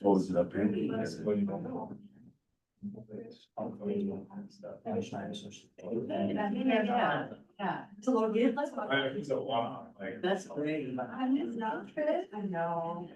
Close it up here. Yeah, it's a little bit. I think so, wow, like. That's great. I know.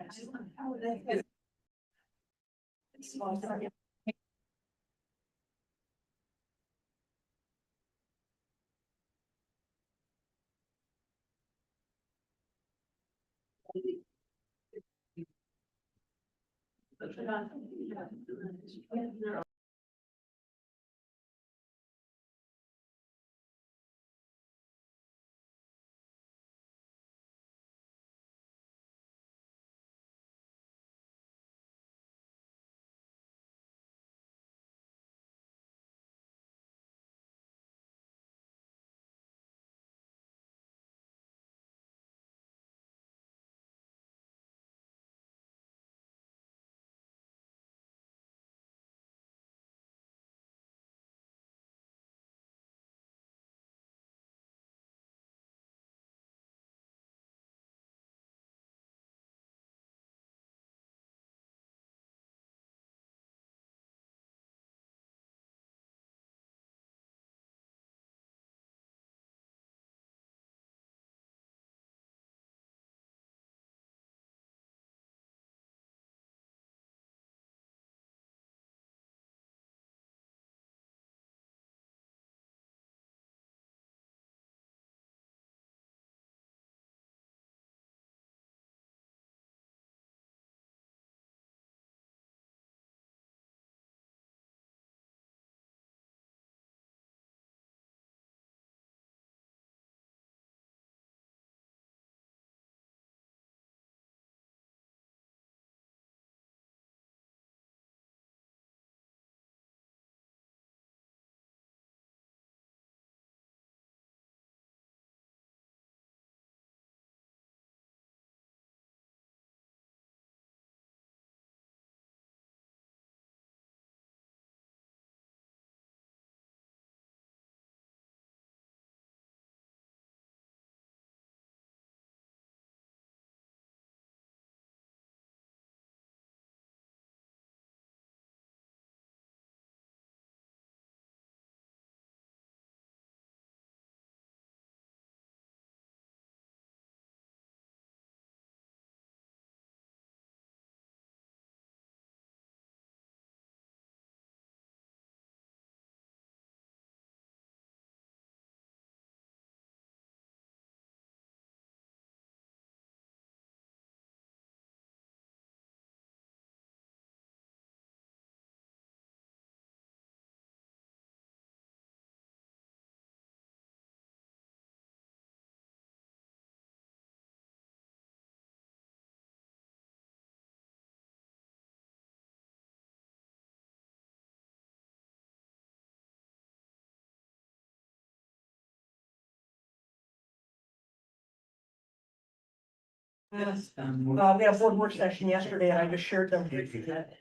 We had a board work session yesterday and I just shared them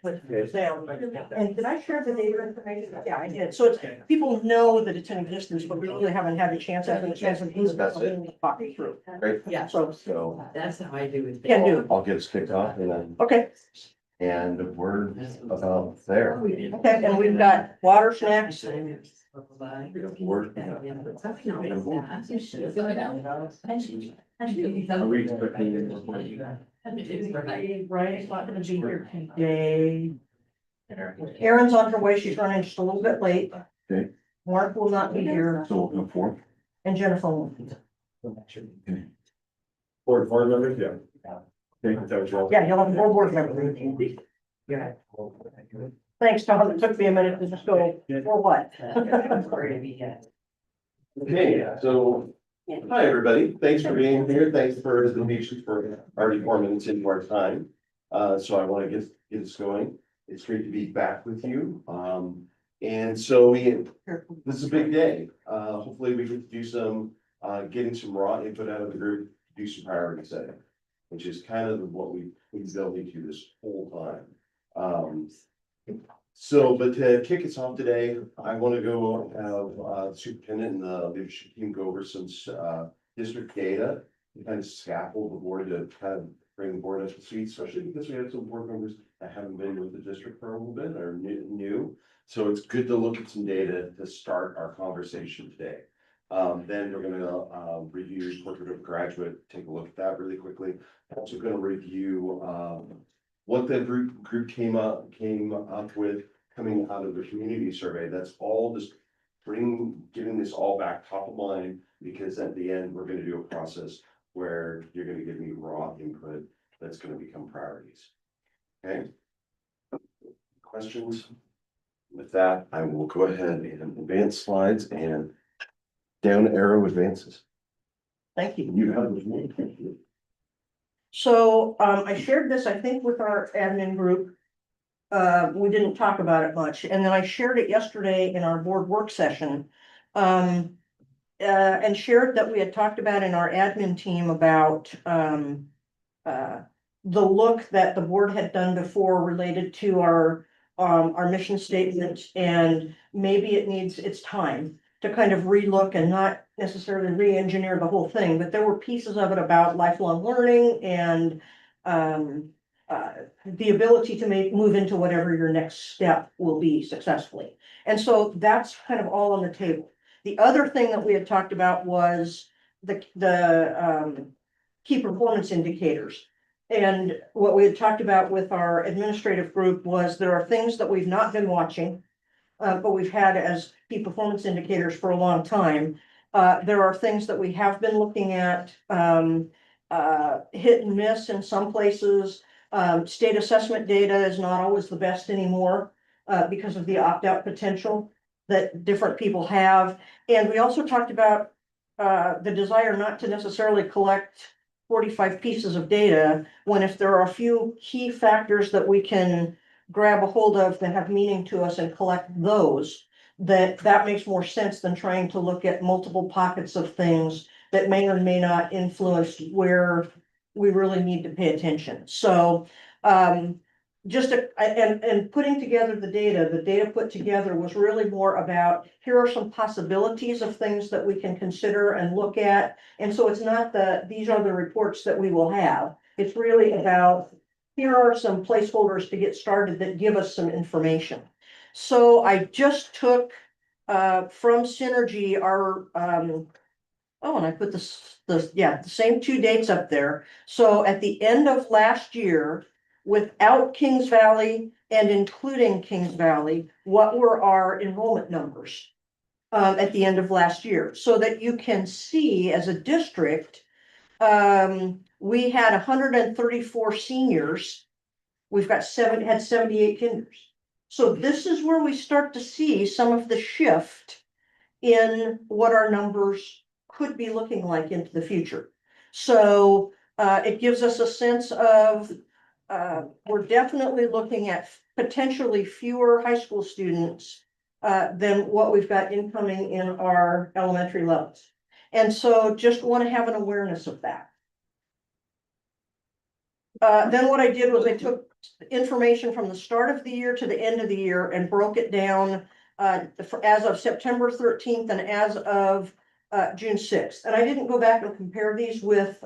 with Sam. And did I share the data information? Yeah, I did. So it's, people know that it's in existence, but we really haven't had a chance to use it. Talk it through. Great. Yeah, so, So That's how I do it. can do. I'll get us kicked off and then, Okay, and we're about there. okay, and we've got water snacks. We're- Are we expecting Right, it's not gonna be here today. Erin's on her way. She's running just a little bit late. Okay. Mark will not be here So we'll come forward. and Jennifer won't be. Board members, yeah. Okay, that was all. Yeah, you'll have four board members. Yeah. Thanks, Tom. It took me a minute to just go, for what? Okay, so, hi, everybody. Thanks for being here. Thanks for the patience for already 4 minutes into our time. So I want to get us going. It's great to be back with you. And so this is a big day. Hopefully we get to do some, getting some raw input out of the group, do some priority setting, which is kind of what we've delved into this whole time. So, but to kick us off today, I want to go have the superintendent and the leadership team go over some district data to kind of scaffold the board to kind of bring the board up to speed, especially because we have some board members that haven't been with the district for a little bit, or new. So it's good to look at some data to start our conversation today. Then we're gonna review portrait of graduate, take a look at that really quickly. Also gonna review what the group came up with coming out of the community survey. That's all just getting this all back top of mind, because at the end, we're gonna do a process where you're gonna give me raw input that's gonna become priorities. Okay? Questions? With that, I will go ahead and advance slides and down arrow advances. Thank you. You have the. So, I shared this, I think, with our admin group. We didn't talk about it much, and then I shared it yesterday in our board work session. And shared that we had talked about in our admin team about, the look that the board had done before related to our mission statement, and maybe it's time to kind of relook and not necessarily re-engineer the whole thing, but there were pieces of it about lifelong learning and the ability to move into whatever your next step will be successfully. And so that's kind of all on the table. The other thing that we had talked about was the key performance indicators. And what we had talked about with our administrative group was there are things that we've not been watching, but we've had as key performance indicators for a long time. There are things that we have been looking at, hit and miss in some places. State assessment data is not always the best anymore, because of the opt-out potential that different people have. And we also talked about the desire not to necessarily collect 45 pieces of data, when if there are a few key factors that we can grab a hold of that have meaning to us and collect those, that makes more sense than trying to look at multiple pockets of things that may or may not influence where we really need to pay attention. So and putting together the data put together was really more about, here are some possibilities of things that we can consider and look at. And so it's not these are the reports that we will have. It's really about, here are some placeholders to get started that give us some information. So I just took from Synergy our and I put the same two dates up there. So at the end of last year, without Kings Valley and including Kings Valley, what were our enrollment numbers at the end of last year? So that you can see, as a district, we had 134 seniors. We've got 78 kinders. So this is where we start to see some of the shift in what our numbers could be looking like into the future. So it gives us a sense of, we're definitely looking at potentially fewer high school students than what we've got incoming in our elementary levels. And so just want to have an awareness of that. Then what I did was I took information from the start of the year to the end of the year and broke it down as of September 13th and as of June 6th. And I didn't go back and compare these with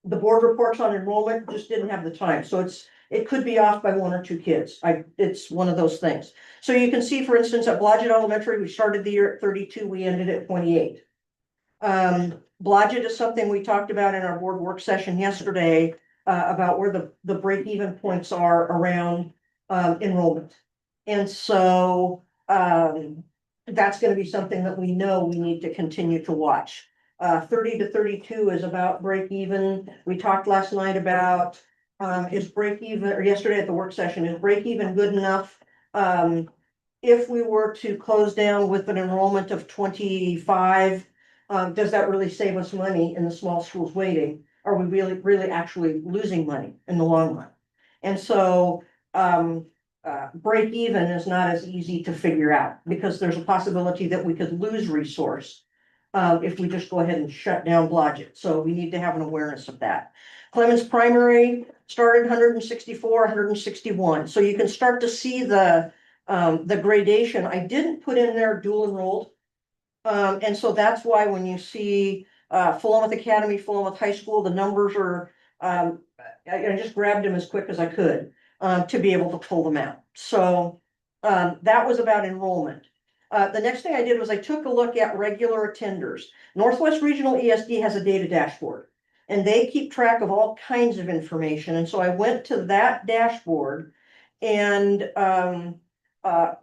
the board reports on enrollment, just didn't have the time. So it could be off by 1 or 2 kids. It's one of those things. So you can see, for instance, at Blodgett Elementary, we started the year at 32, we ended at 28. Blodgett is something we talked about in our board work session yesterday, about where the break-even points are around enrollment. And so that's going to be something that we know we need to continue to watch. 30 to 32 is about break even. We talked last night about is break even, or yesterday at the work session, is break even good enough? If we were to close down with an enrollment of 25, does that really save us money in the small schools waiting? Are we really actually losing money in the long run? And so break even is not as easy to figure out, because there's a possibility that we could lose resource if we just go ahead and shut down Blodgett. So we need to have an awareness of that. Clemens Primary started 164, 161. So you can start to see the gradation. I didn't put in there dual enrolled. And so that's why when you see Philomath Academy, Philomath High School, the numbers are, I just grabbed them as quick as I could, to be able to pull them out. So, that was about enrollment. The next thing I did was I took a look at regular attenders. Northwest Regional ESD has a data dashboard, and they keep track of all kinds of information. And so I went to that dashboard and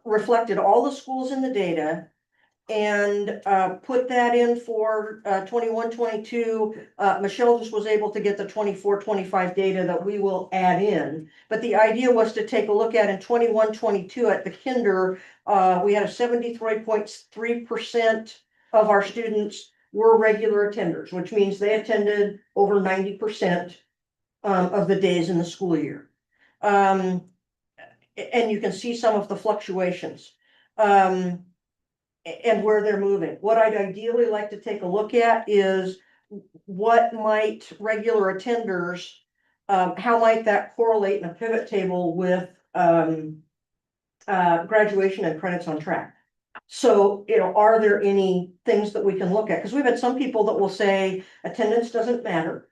reflected all the schools in the data and put that in for 21, 22. Michelle just was able to get the 24, 25 data that we will add in. But the idea was to take a look at in 21, 22 at the kinder, we had a 73.3% of our students were regular attenders, which means they attended over 90% of the days in the school year. And you can see some of the fluctuations. And where they're moving. What I'd ideally like to take a look at is what might regular attenders, how might that correlate in a pivot table with graduation and credits on track? So, are there any things that we can look at? Because we've had some people that will say attendance doesn't matter.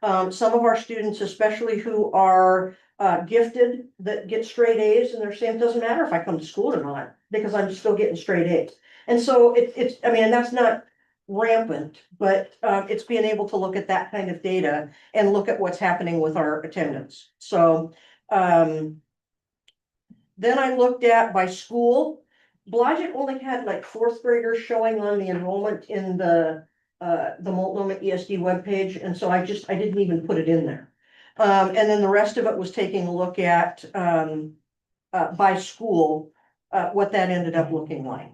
Some of our students, especially who are gifted, that get straight A's, and they're saying it doesn't matter if I come to school or not, because I'm still getting straight A's. And so I mean, that's not rampant, but it's being able to look at that kind of data and look at what's happening with our attendance. So then I looked at by school. Blodgett only had like fourth graders showing on the enrollment in the Multnomah ESD webpage, and so I didn't even put it in there. And then the rest of it was taking a look at by school what that ended up looking like.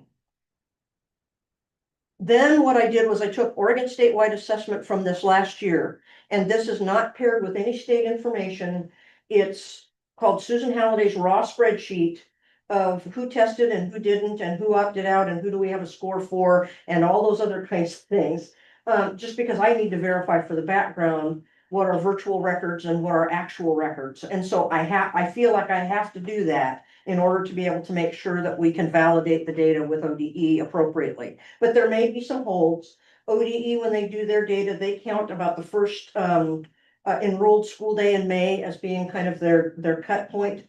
Then what I did was I took Oregon statewide assessment from this last year, and this is not paired with any state information. It's called Susan Halliday's raw spreadsheet of who tested and who didn't, and who opted out, and who do we have a score for, and all those other kinds of things. Just because I need to verify for the background what are virtual records and what are actual records. And so I feel like I have to do that in order to be able to make sure that we can validate the data with ODE appropriately. But there may be some holds. ODE, when they do their data, they count about the first enrolled school day in May as being kind of their cut point.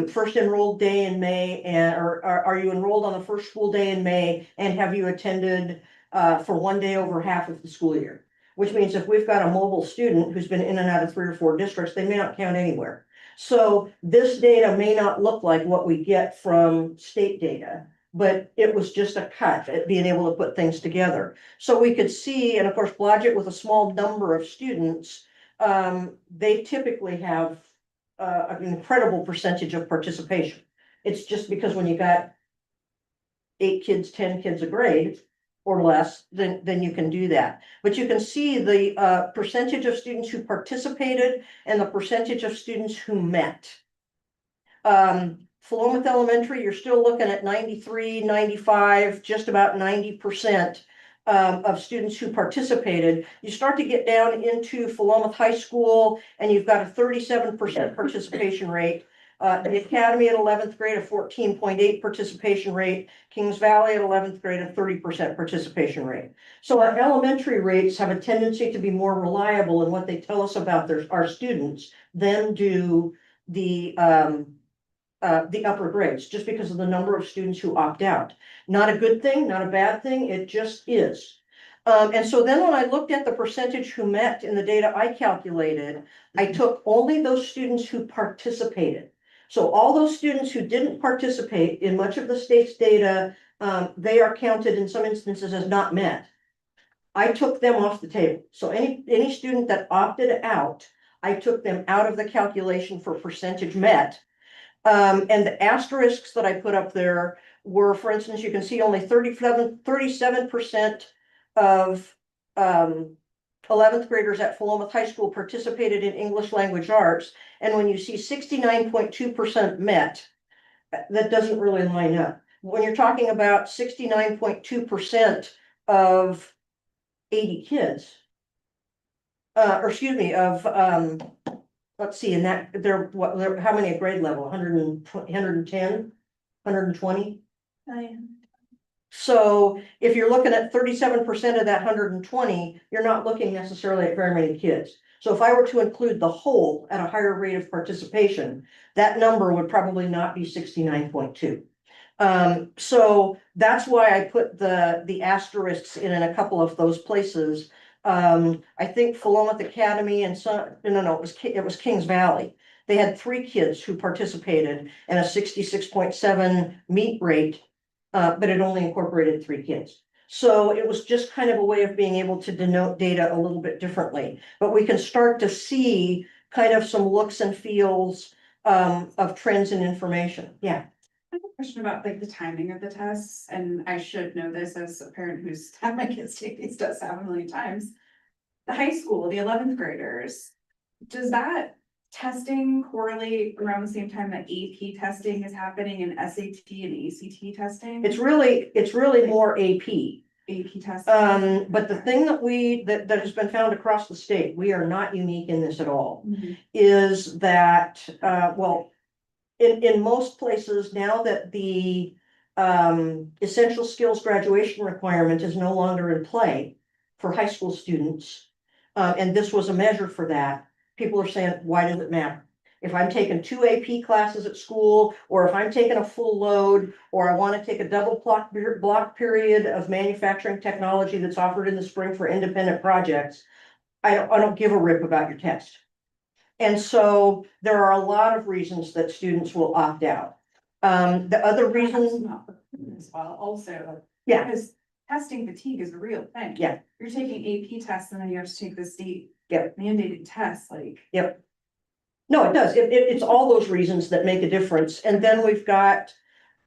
First enrolled day in May, or are you enrolled on the first school day in May, and have you attended for one day over half of the school year? Which means if we've got a mobile student who's been in and out of 3 or 4 districts, they may not count anywhere. So this data may not look like what we get from state data, but it was just a cut at being able to put things together. So we could see, and of course, Blodgett with a small number of students, they typically have an incredible percentage of participation. It's just because when you got 8 kids, 10 kids a grade or less, then you can do that. But you can see the percentage of students who participated and the percentage of students who met. Philomath Elementary, you're still looking at 93, 95, just about 90% of students who participated. You start to get down into Philomath High School, and you've got a 37% participation rate. The Academy at 11th grade, a 14.8 participation rate. Kings Valley at 11th grade, a 30% participation rate. So our elementary rates have a tendency to be more reliable in what they tell us about our students than do the upper grades, just because of the number of students who opt out. Not a good thing, not a bad thing, it just is. And so then when I looked at the percentage who met in the data I calculated, I took only those students who participated. So all those students who didn't participate in much of the state's data, they are counted in some instances as not met. I took them off the table. So any student that opted out, I took them out of the calculation for percentage met. And the asterisks that I put up there were, for instance, you can see only 37% of 11th graders at Philomath High School participated in English language arts. And when you see 69.2% met, that doesn't really line up. When you're talking about 69.2% of 80 kids, or excuse me, of let's see, in that they're how many at grade level? 110, 120? So if you're looking at 37% of that 120, you're not looking necessarily at very many kids. So if I were to include the whole at a higher rate of participation, that number would probably not be 69.2. So that's why I put the asterisks in a couple of those places. I think Philomath Academy and no, it was Kings Valley. They had 3 kids who participated in a 66.7 meet rate, but it only incorporated 3 kids. So it was just kind of a way of being able to denote data a little bit differently, but we can start to see kind of some looks and feels of trends and information. Yeah. I have a question about like the timing of the tests, and I should know this as a parent who's had my kids take these tests a million times. The high school, the 11th graders, does that testing correlate around the same time that AP testing is happening and SAT and ACT testing? It's really more AP. AP testing. But the thing that has been found across the state, we are not unique in this at all, Mhm. is that, well, in most places, now that the essential skills graduation requirement is no longer in play for high school students, and this was a measure for that, people are saying, why does it matter? If I'm taking 2 AP classes at school, or if I'm taking a full load, or I want to take a double block period of manufacturing technology that's offered in the spring for independent projects, I don't give a rip about your test. And so there are a lot of reasons that students will opt out. The other reason, As well, also. yeah, Because testing fatigue is a real thing. Yeah. You're taking AP tests and then you have to take the state. Yep. Mandated tests, like. no, it does. It's all those reasons that make a difference. And then we've got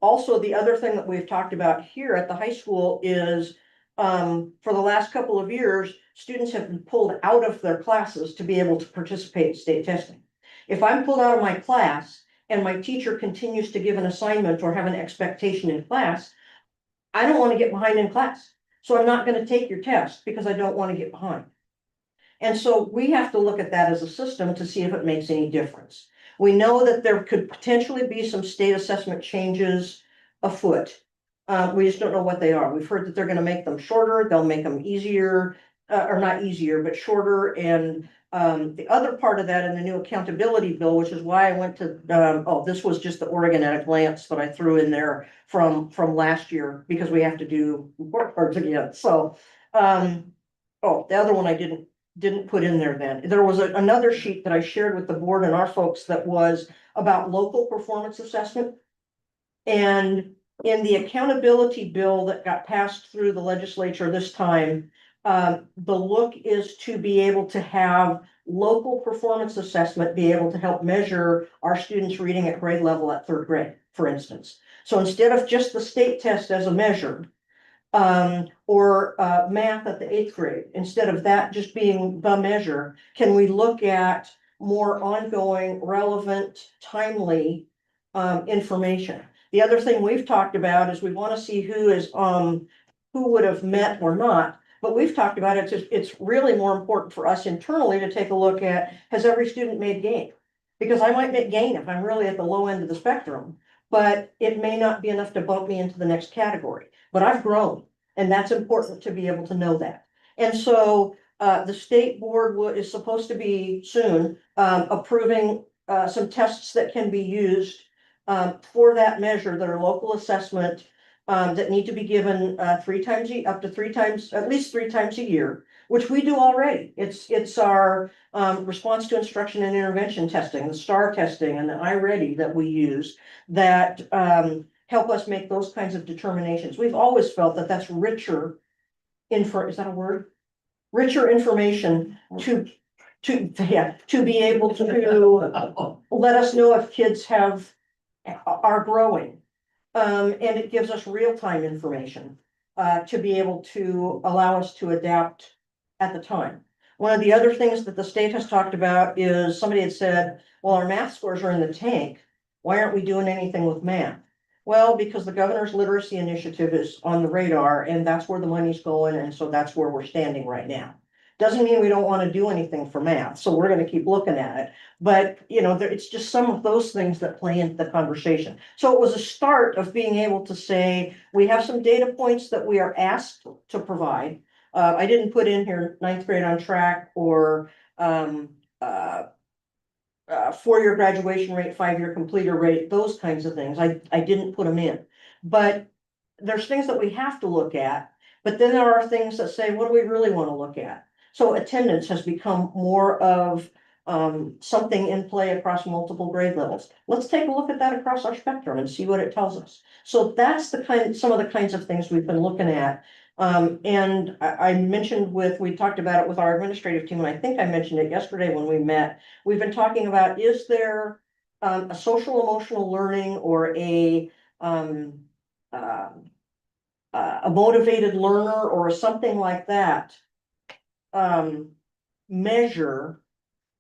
also the other thing that we've talked about here at the high school is for the last couple of years, students have been pulled out of their classes to be able to participate in state testing. If I'm pulled out of my class and my teacher continues to give an assignment or have an expectation in class, I don't want to get behind in class. So I'm not going to take your test because I don't want to get behind. And so we have to look at that as a system to see if it makes any difference. We know that there could potentially be some state assessment changes afoot. We just don't know what they are. We've heard that they're going to make them shorter, they'll make them easier, or not easier, but shorter. And the other part of that in the new accountability bill, which is why I went to, this was just the Oregon at a glance that I threw in there from last year, because we have to do report cards again. So, the other one I didn't put in there then. There was another sheet that I shared with the board and our folks that was about local performance assessment. And in the accountability bill that got passed through the legislature this time, the look is to be able to have local performance assessment be able to help measure our students' reading at grade level at 3rd grade, for instance. So instead of just the state test as a measure, or math at the 8th grade, instead of that just being the measure, can we look at more ongoing, relevant, timely information? The other thing we've talked about is we want to see who would have met or not, but we've talked about it's really more important for us internally to take a look at, has every student made gain? Because I might make gain if I'm really at the low end of the spectrum, but it may not be enough to bump me into the next category. But I've grown, and that's important to be able to know that. And so the state board is supposed to be soon approving some tests that can be used for that measure that are local assessment that need to be given up to 3 times, at least 3 times a year, which we do already. It's our response to instruction and intervention testing, the STAR testing and the iReady that we use that help us make those kinds of determinations. We've always felt that that's richer is that a word? Richer information to be able to let us know if kids are growing. And it gives us real-time information to be able to allow us to adapt at the time. One of the other things that the state has talked about is somebody had said, well, our math scores are in the tank. Why aren't we doing anything with math? Well, because the governor's literacy initiative is on the radar and that's where the money's going. And so that's where we're standing right now. Doesn't mean we don't want to do anything for math, so we're gonna keep looking at it. But, it's just some of those things that play into the conversation. So it was a start of being able to say, we have some data points that we are asked to provide. I didn't put in here ninth grade on track or, four-year graduation rate, five-year completer rate, those kinds of things. I didn't put them in. But there's things that we have to look at, but then there are things that say, what do we really want to look at? So attendance has become more of something in play across multiple grade levels. Let's take a look at that across our spectrum and see what it tells us. So that's some of the kinds of things we've been looking at. And I mentioned we talked about it with our administrative team, and I think I mentioned it yesterday when we met. We've been talking about, is there a social emotional learning or a motivated learner or something like that measure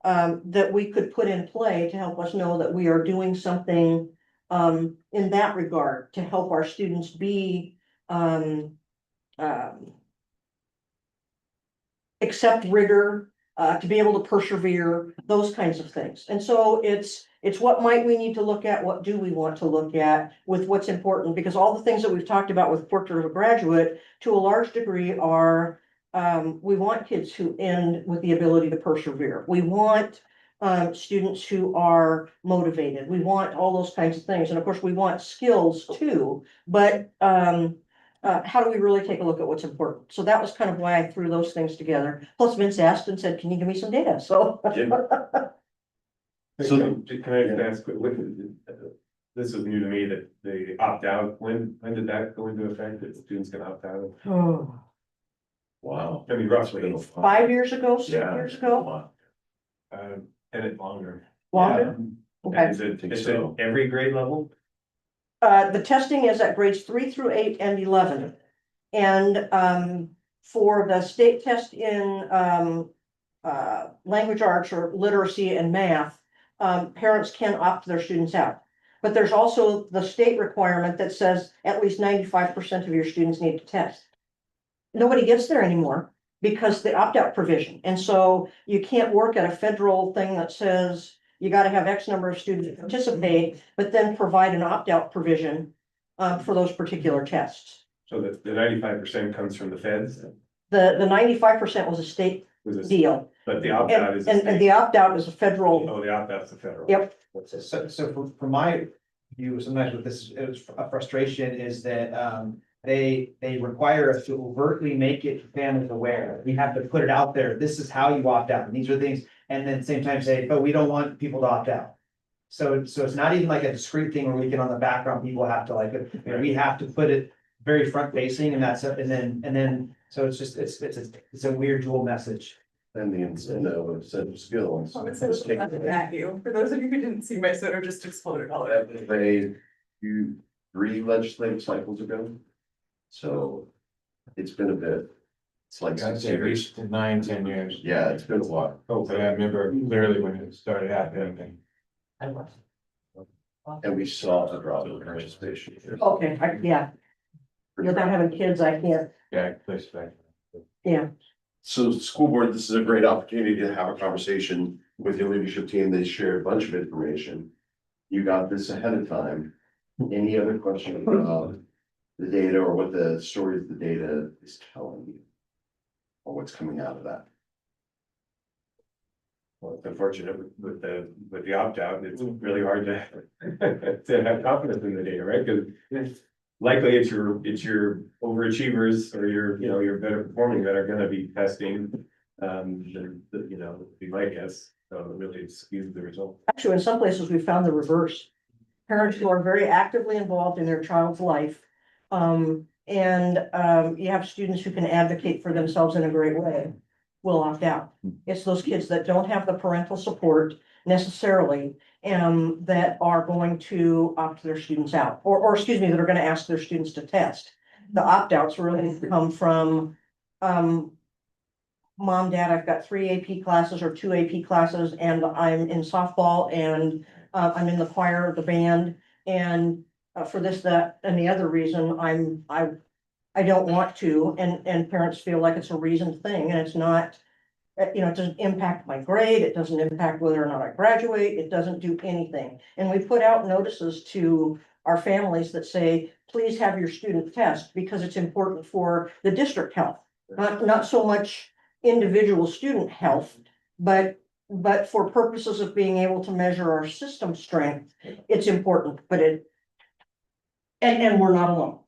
that we could put in play to help us know that we are doing something in that regard to help our students be accept rigor, to be able to persevere, those kinds of things. And so it's what might we need to look at, what do we want to look at with what's important, because all the things that we've talked about with Portrait of a Graduate, to a large degree are, we want kids who end with the ability to persevere. We want students who are motivated. We want all those kinds of things. And of course, we want skills too, but how do we really take a look at what's important? So that was kind of why I threw those things together. Plus Vince asked and said, can you give me some data? So. So- Can I just ask, this is new to me, that the opt out, when did that go into effect, that students can opt out? Oh, Wow. I mean, roughly, 5 years ago, 6 years ago, and it longer. longer? And Okay. is it, Think is it so. every grade level? The testing is at grades 3 through 8 and 11. And for the state test in language arts or literacy and math, parents can opt their students out. But there's also the state requirement that says at least 95% of your students need to test. Nobody gets there anymore because the opt-out provision. And so you can't work at a federal thing that says you got to have X number of students participate, but then provide an opt-out provision for those particular tests. So the 95% comes from the feds? The 95% was a state Was it, deal. but the opt out is. And the opt-out is a federal, Oh, the opt out's the federal. yep. So from my view, sometimes with this, it was a frustration is that, they require us to overtly make it families aware. We have to put it out there. This is how you opt out. And these are things, and then at the same time say, but we don't want people to opt out. So it's not even like a discrete thing where we can on the background, people have to we have to put it very front facing and that's it. And then, so it's just, it's a weird dual message. And the incentive of set of skills. Oh, it says at you. For those of you who didn't see, my soda just exploded all over. You 3 legislative cycles ago. So it's been a bit. It's like I'd 6 say at years. least 9, 10 years. Yeah, it's been a while. Oh, but I remember clearly when it started happening. And we saw a drop in participation. Okay, yeah. Without having kids, I can't, Yeah, place back. yeah. So school board, this is a great opportunity to have a conversation with your leadership team. They shared a bunch of information. You got this ahead of time. Any other questions about the data or what the story of the data is telling you? Or what's coming out of that? Well, it's unfortunate with the opt out, it's really hard to to have confidence in the data, right? Because likely it's your overachievers or your better performing that are gonna be testing. Be my guess, so it really skews the result. Actually, in some places, we found the reverse. Parents who are very actively involved in their child's life. You have students who can advocate for themselves in a great way, will opt out. It's those kids that don't have the parental support necessarily, that are going to opt their students out, or excuse me, that are gonna ask their students to test. The opt-outs really come from, mom, dad, I've got 3 AP classes or 2 AP classes, and I'm in softball, and I'm in the choir, the band, and for this, that, and the other reason, I don't want to, and parents feel like it's a reasoned thing, and it's not it doesn't impact my grade, it doesn't impact whether or not I graduate, it doesn't do anything. And we put out notices to our families that say, please have your student test because it's important for the district health. Not so much individual student health, but for purposes of being able to measure our system strength, it's important, and we're not alone.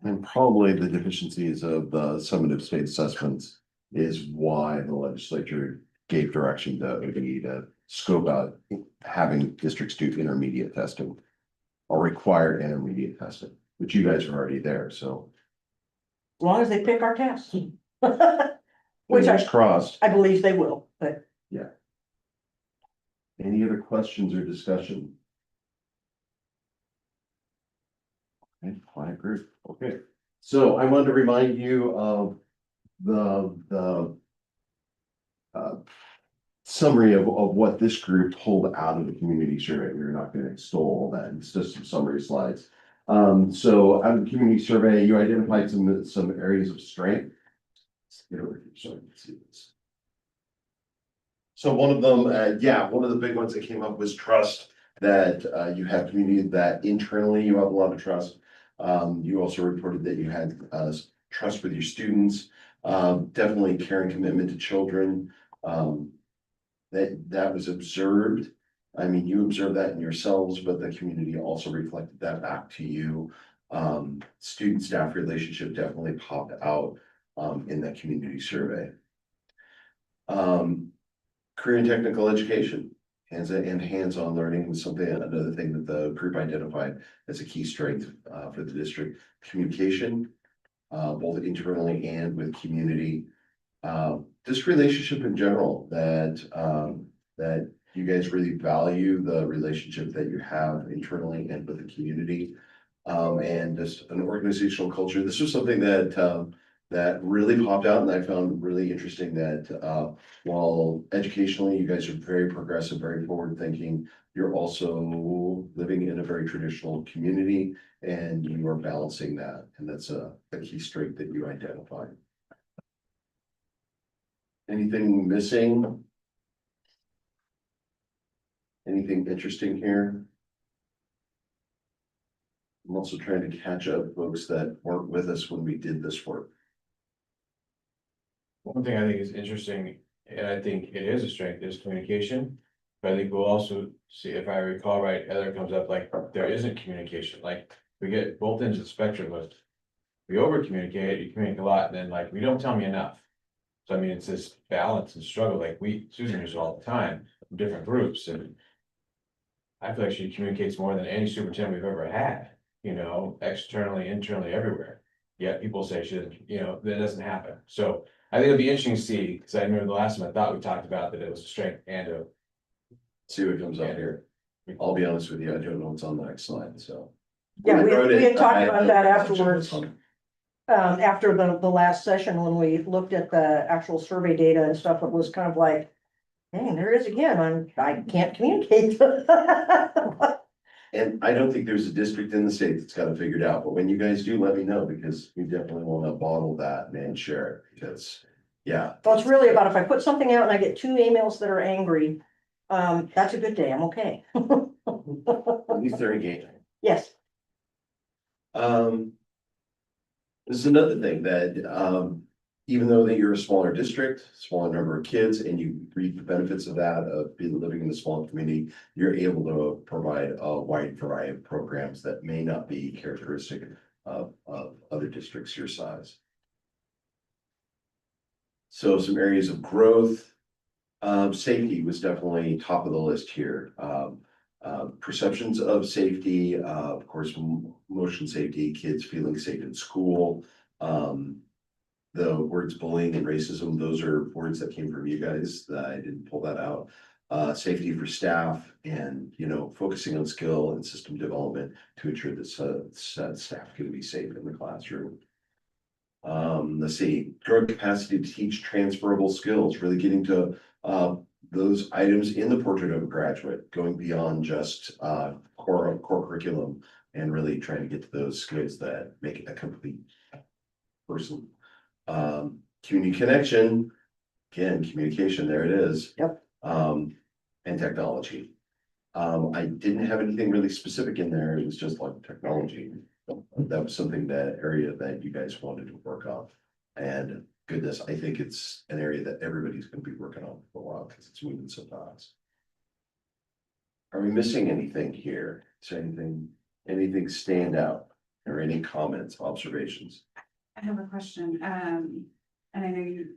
And probably the deficiencies of the summative state assessments is why the legislature gave direction to ODE to scope out having districts do intermediate testing. Or require intermediate testing, but you guys are already there, so. As long as they pick our tests. Which Fingers crossed. I believe they will, but Any other questions or discussion? Okay, quiet group, okay. So I wanted to remind you of the summary of what this group pulled out of the community survey. We're not going to extol all that. It's just some summary slides. So out of the community survey, you identified some areas of strength. Let's get over here so I can see this. So one of them, one of the big ones that came up was trust, that you have community, that internally you have a lot of trust. You also reported that you had trust with your students, definitely caring commitment to children. That was observed. I mean, you observed that in yourselves, but the community also reflected that back to you. Student staff relationship definitely popped out in that community survey. Career and technical education, hands-on learning was another thing that the group identified as a key strength for the district. Communication, both internally and with community. Just relationship in general, that you guys really value the relationship that you have internally and with the community. And just an organizational culture. This was something that really popped out, and I found really interesting that while educationally you guys are very progressive, very forward thinking, you're also living in a very traditional community and you are balancing that. And that's a key strength that you identified. Anything missing? Anything interesting here? I'm also trying to catch up folks that weren't with us when we did this work. One thing I think is interesting, and I think it is a strength, is communication. But I think we'll also see, if I recall right, Heather comes up like there isn't communication, like we get both ends of the spectrum of. We over communicate, you communicate a lot, and then like, we don't tell me enough. So I mean, it's this balance and struggle, like Susan uses all the time, from different groups, and. I feel like she communicates more than any superintendent we've ever had, externally, internally, everywhere. Yet people say she doesn't, that doesn't happen. So I think it'll be interesting to see, because I remember the last time I thought we talked about that it was a strength and a. See what comes up here. I'll be honest with you, I don't know what's on the next slide, so. yeah, When I wrote we it, had talked I about no that concept of afterwards. what's on. After the last session, when we looked at the actual survey data and stuff, it was kind of like, dang, there is again, I can't communicate. And I don't think there's a district in the state that's got it figured out, but when you guys do, let me know, because we definitely want to bottle that and share it, because, yeah. Well, it's really about if I put something out and I get 2 emails that are angry, that's a good day, I'm okay. At least they're engaging. Yes, This is another thing that, even though that you're a smaller district, smaller number of kids, and you reap the benefits of that, of being living in a small community, you're able to provide a wide variety of programs that may not be characteristic of other districts your size. So some areas of growth, safety was definitely top of the list here. Perceptions of safety, of course, motion safety, kids feeling safe in school. The words bullying and racism, those are words that came from you guys. I didn't pull that out. Safety for staff and, focusing on skill and system development to ensure that staff can be safe in the classroom. Let's see, growing capacity to teach transferable skills, really getting to those items in the portrait of a graduate, going beyond just core curriculum and really trying to get to those skills that make it a complete person. community connection, again, communication, there it is. Yep. And technology. I didn't have anything really specific in there, it was just like technology. That was something, that area that you guys wanted to work on. And goodness, I think it's an area that everybody's gonna be working on for a while, because it's moving so fast. Are we missing anything here? Is there anything stand out? Or any comments, observations? I have a question, and I know you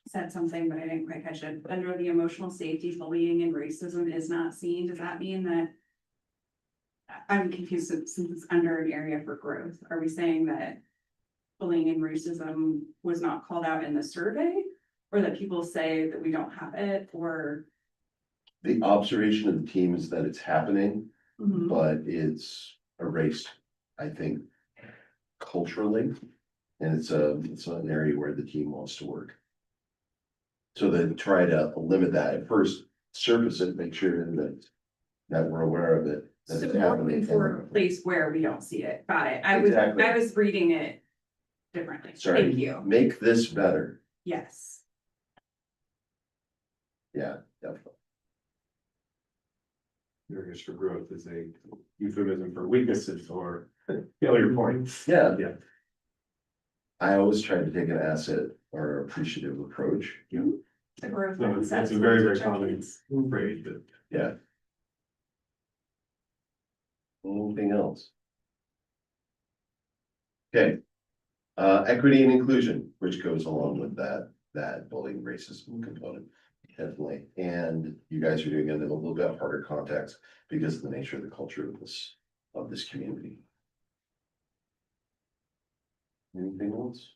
said something, but I didn't quite catch it. Under the emotional safety, bullying and racism is not seen, does that mean that? I'm confused, since it's under an area for growth, are we saying that bullying and racism was not called out in the survey? Or that people say that we don't have it, or? The observation of the team is that it's happening, Mhm. but it's erased, I think, culturally. And it's an area where the team wants to work. So they try to limit that at first, surface it, make sure that we're aware of it. That So it's we're happening. looking for a place where we don't see it, got it, Exactly. I was reading it differently, Sorry. thank you, Make this better, yes. yeah, definitely. Areas for growth is a euphemism for weaknesses or failure points. Yeah. Yeah. I always try to take an asset or appreciative approach, The growth. No, it's mindset a very, for very teacher common kids. phrase, but yeah. Anything else? Okay. Equity and inclusion, which goes along with that bullying racism component, definitely. And you guys are doing it in a little bit harder context because of the nature of the culture of this community. Anything else?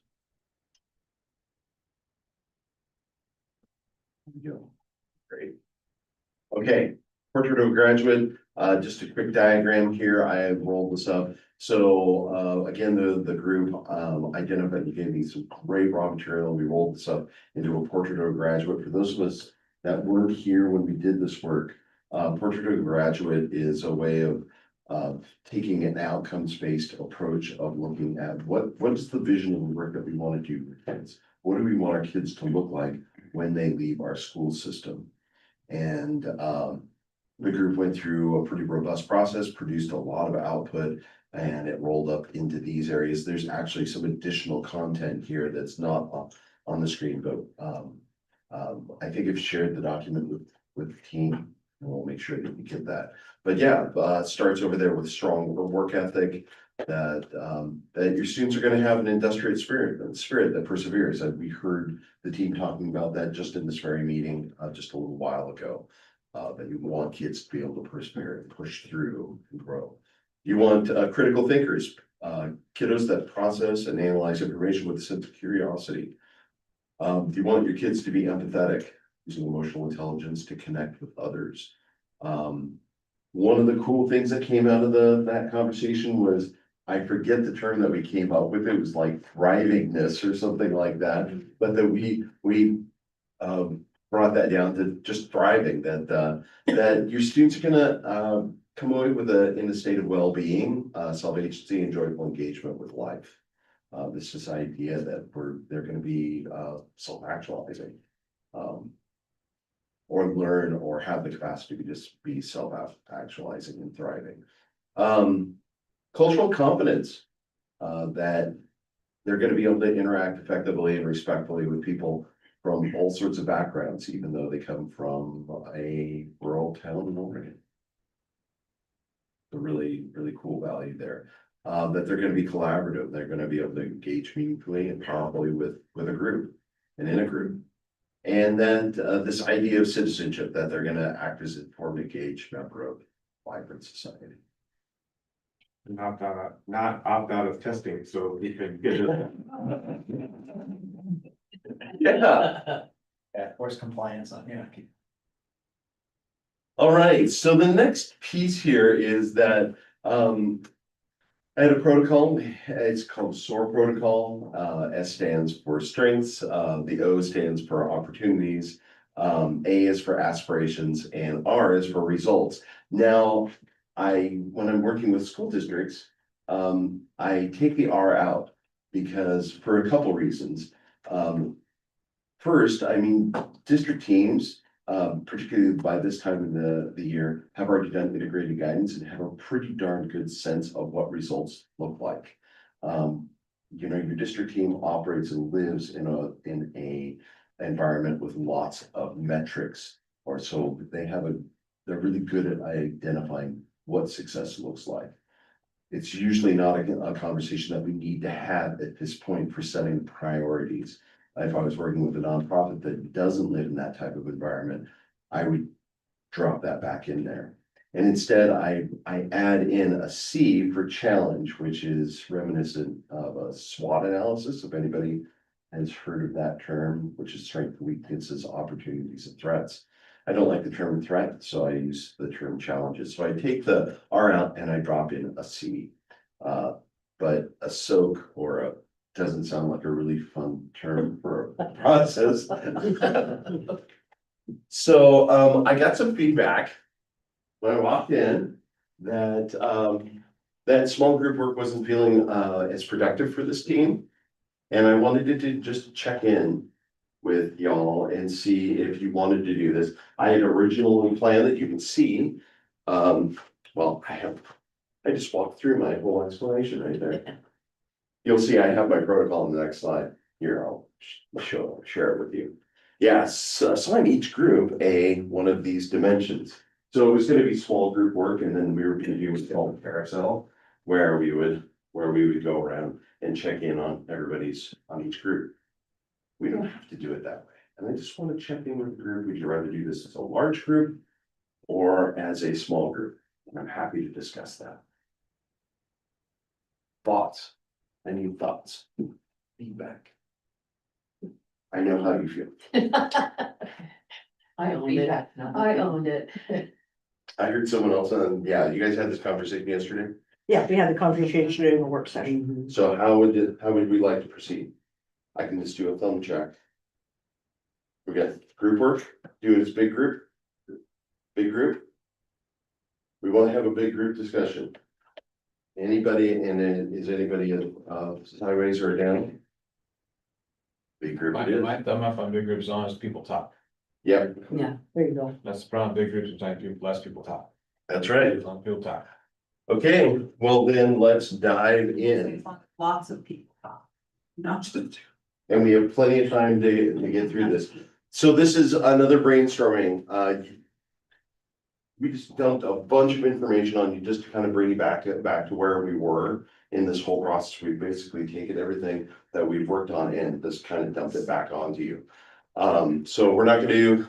There we go. Great. Okay, portrait of a graduate, just a quick diagram here. I have rolled this up. So again, the group identified, you gave me some great raw material. We rolled this up into a portrait of a graduate. For those of us that weren't here when we did this work, portrait of a graduate is a way of taking an outcomes-based approach of looking at what is the vision of the work that we want to do with kids? What do we want our kids to look like when they leave our school system? And the group went through a pretty robust process, produced a lot of output, and it rolled up into these areas. There's actually some additional content here that's not on the screen, but I think I've shared the document with the team, and we'll make sure that you get that. But yeah, it starts over there with strong work ethic, that your students are going to have an industrious spirit that perseveres. And we heard the team talking about that just in this very meeting just a little while ago. That you want kids to be able to persevere and push through and grow. You want critical thinkers, kiddos that process and analyze information with a sense of curiosity. You want your kids to be empathetic, using emotional intelligence to connect with others. One of the cool things that came out of that conversation was, I forget the term that we came up with, it was like thrivingness or something like that, but that we brought that down to just thriving, that your students are gonna come away in a state of well-being, self-agency, and joyful engagement with life. This idea that they're gonna be self-actualizing. Or learn or have the capacity to just be self-actualizing and thriving. Cultural competence, that they're gonna be able to interact effectively and respectfully with people from all sorts of backgrounds, even though they come from a rural town in Oregon. A really, really cool value there. That they're gonna be collaborative, they're gonna be able to engage meaningfully and powerfully with a group and in a group. And then this idea of citizenship, that they're gonna act as an informed, engaged member of vibrant society. not opt out of testing, so we can get it. Yeah. Yeah, force compliance on, yeah. All right, so the next piece here is that I had a protocol, it's called SOAR protocol. S stands for strengths, the O stands for opportunities, A is for aspirations, and R is for results. Now, when I'm working with school districts, I take the R out because for a couple reasons. first, I mean, district teams, particularly by this time of the year, have already done integrated guidance and have a pretty darn good sense of what results look like. You know, your district team operates and lives in a environment with lots of metrics, or so they're really good at identifying what success looks like. It's usually not a conversation that we need to have at this point for setting priorities. If I was working with a nonprofit that doesn't live in that type of environment, I would drop that back in there. And instead, I add in a C for challenge, which is reminiscent of a SWOT analysis, if anybody has heard of that term, which is strengths, weaknesses, opportunities, and threats. I don't like the term threat, so I use the term challenges. So I take the R out and I drop in a C. But a SOAK or a doesn't sound like a really fun term for a process. So I got some feedback when I walked in that that small group work wasn't feeling as productive for this team. And I wanted to just check in with y'all and see if you wanted to do this. I had originally planned that you can see. Well, I just walked through my whole explanation right there. You'll see I have my protocol in the next slide. Here, I'll share it with you. Yes, so assign each group one of these dimensions. So it was gonna be small group work, and then we were gonna do what's called a carousel, where we would go around and check in on on each group. We don't have to do it that way. And I just want to check in with the group. Would you rather do this as a large group or as a small group? And I'm happy to discuss that. Thoughts? I need thoughts. Feedback. I know how you feel. I owned it. I owned it. I heard someone else on, yeah, you guys had this conversation yesterday. Yeah, we had the conversation in the work session. So how would we like to proceed? I can just do a thumb check. We got group work, do it as big group. Big group. We want to have a big group discussion. Anybody, and then is anybody sideways or down? Big group it is. My thumb up on big groups as long as people talk. Yep, Yeah. There you go. That's the problem, big groups, sometimes less people talk. that's right. As long as people talk. Okay, well then let's dive in. Lots of people talk. Not just. And we have plenty of time to get through this. So this is another brainstorming. We just dumped a bunch of information on you just to kind of bring you back to where we were in this whole process. We've basically taken everything that we've worked on and just kind of dumped it back onto you. So we're not gonna do,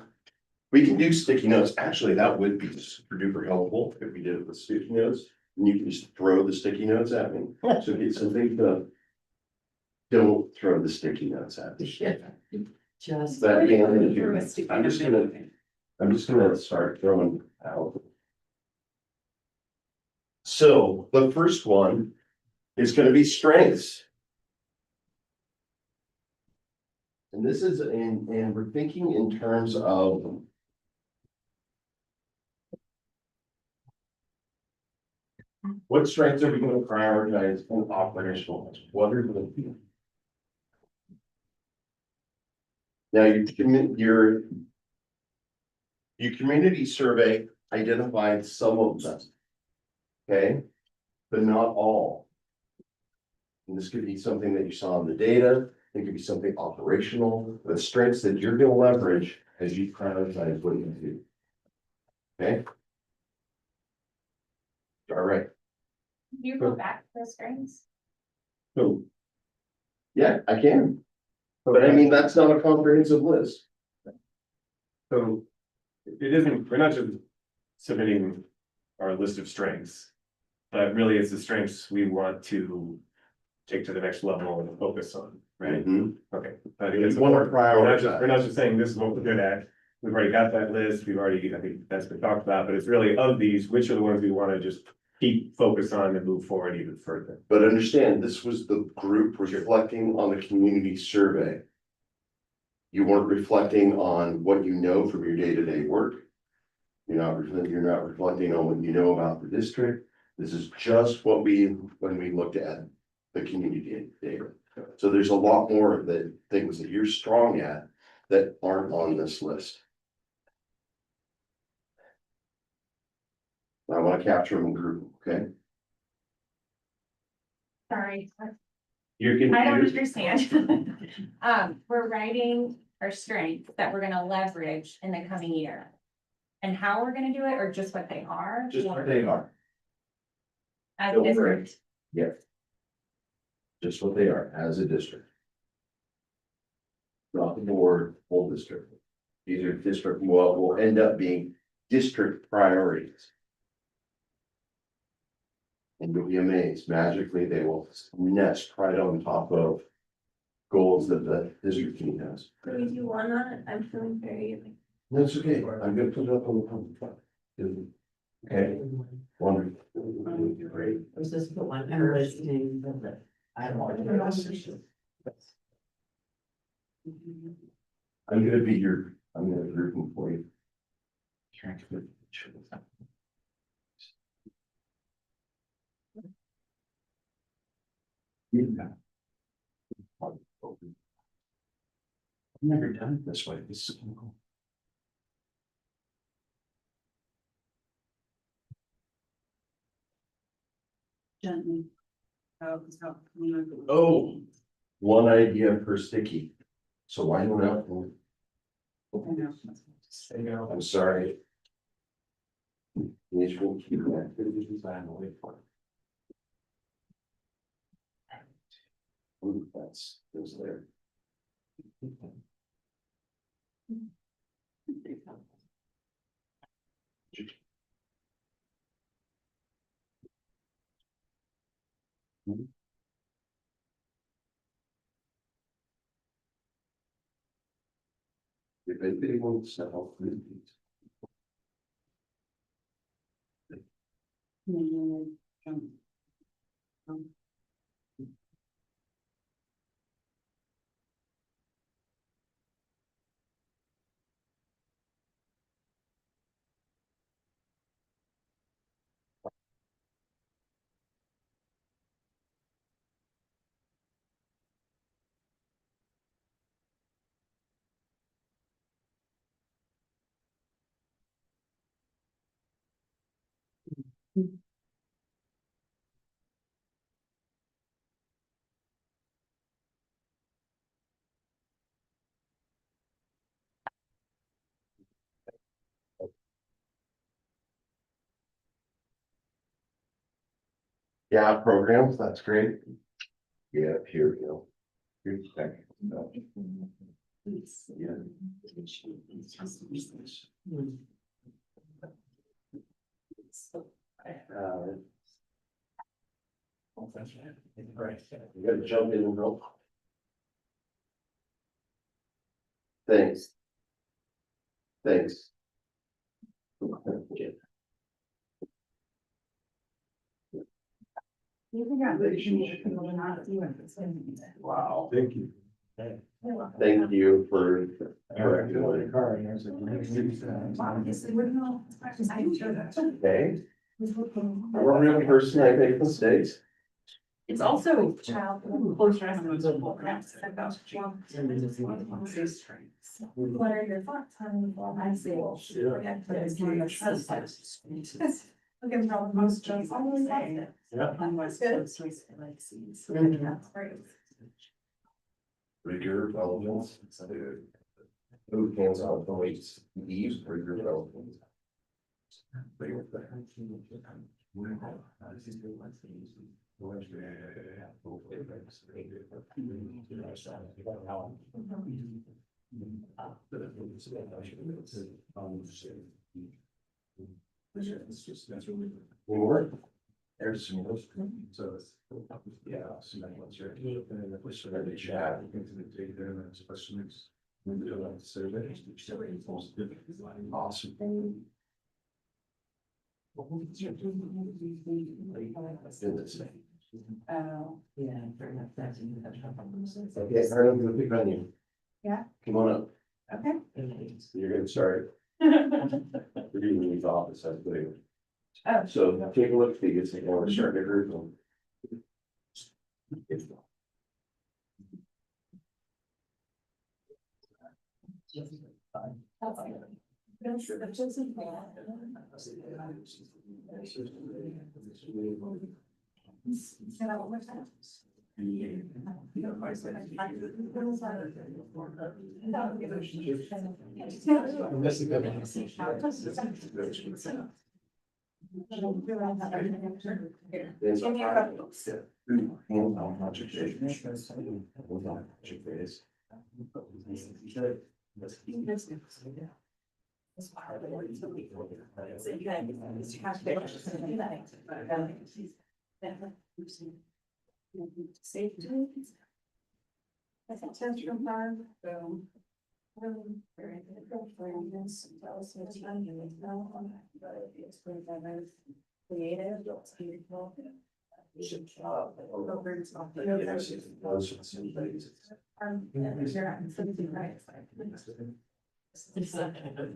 we can do sticky notes. Actually, that would be super duper helpful if we did it with sticky notes. And you can just throw the sticky notes at me. So get something to. Don't throw the sticky notes at me. Just. That I'm just gonna start throwing out. So the first one is gonna be strengths. And this is and we're thinking in terms of. What strengths are we gonna prioritize in operational? What are the? Now, your community survey identified some of them. Okay, but not all. And this could be something that you saw in the data, it could be something operational, but strengths that you're gonna leverage as you prioritize what you do. Okay? All right, Can you go back to the strengths? so. Yeah, I can, but I mean, that's not a comprehensive list. So it isn't, we're not just submitting our list of strengths. But really, it's the strengths we want to take to the next level and focus on, right? Mhm. Okay. I think that's We wanna important. We're not just saying this is what we're good at. We've already got that list. We've already, I think that's been talked about, but it's really of these, which are the ones we want to just keep focus on and move forward even further. But understand, this was the group reflecting on the community survey. You weren't reflecting on what you know from your day-to-day work. You're not reflecting on what you know about the district. This is just when we looked at the community data. So there's a lot more of the things that you're strong at that aren't on this list. I want to capture them in group, okay? Sorry, You can. I don't understand. We're writing our strengths that we're gonna leverage in the coming year. And how we're gonna do it, or just what they are? Just what they are. As Don't worry. district. Yeah. Just what they are as a district. Not the board, whole district. These are district, what will end up being district priorities. And you'll be amazed, magically, they will nest right on top of goals that the district team has. Can we do one on it? I'm feeling very. That's okay, I'm gonna put it up on the front. Okay, wonderful. Great. I was just put one, I'm listening, but I don't want to. I'm gonna be your, I'm gonna group them for you. I've never done it this way, this is cool. Gently. Oh, one idea per sticky. So why don't I? I'm sorry. These will keep that. Ooh, that's there. If anybody wants to help me. Yeah, programs, that's great. Yeah, here we go. Here's the second. Yeah. You gotta jump in and go. Thanks. Thanks. Wow. Thank you. Thank you for correcting me. Okay. I'm a real person, I make mistakes. It's also child closer. What are your thoughts on? I see. Looking for the most jobs. Rigor, relevance. Move hands on the weights, ease, rigor, relevance. More? There's some. So. Yeah. So once you're. They chat. Awesome. Oh. Yeah, fair enough, that's. Okay, Harlan, we'll pick on you. Yeah. Come on up. Okay. You're gonna start. We're in his office, I believe. Oh. So take a look, see, it's, you want to start your group.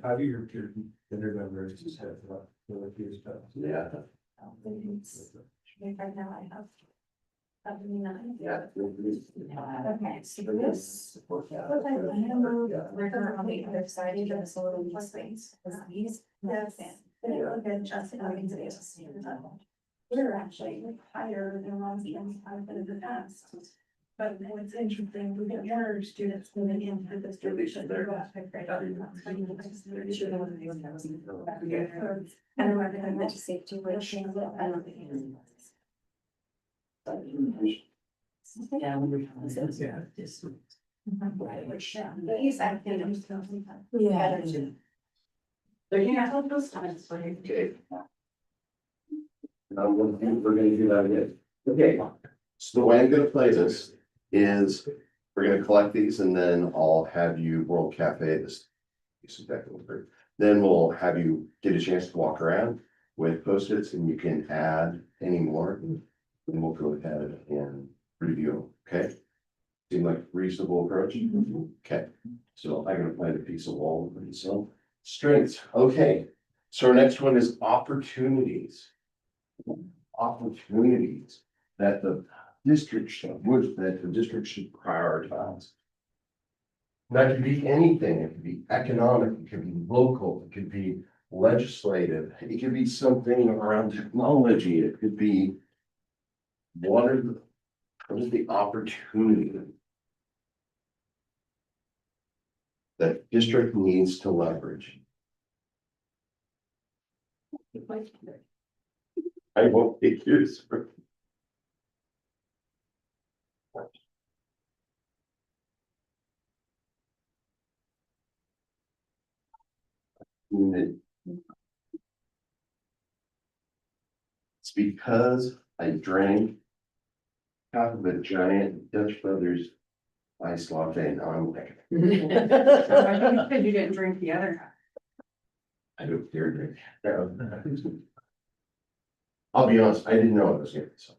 How do your members just have? Yeah. Right now I have. Yeah. Okay, so this. River on the other side of this little leaf space, because these. Yes. We're actually higher than ones that I've been in the past. But what's interesting, we get more students moving into this distribution. They're about fifth grade. And rather than the safety ratio, I don't think. He's acting. Yeah. Okay. We're gonna do that again. Okay, so the way I'm gonna play this is we're gonna collect these and then I'll have you World Cafe this. Then we'll have you get a chance to walk around with Post-its and you can add any more. And we'll go ahead and review, okay? Seem like reasonable approach? Okay, so I'm gonna plant a piece of wall, so strengths, okay. So our next one is opportunities. Opportunities that the district should, prioritize. That could be anything, it could be economic, it could be local, it could be legislative, it could be something around technology, it could be. What is the opportunity? That district needs to leverage. I won't take yours. It's because I drank half of a giant Dutch Brothers iced latte and now I'm like, Because you didn't drink the other half. I don't dare drink. I'll be honest, I didn't know it was here, so.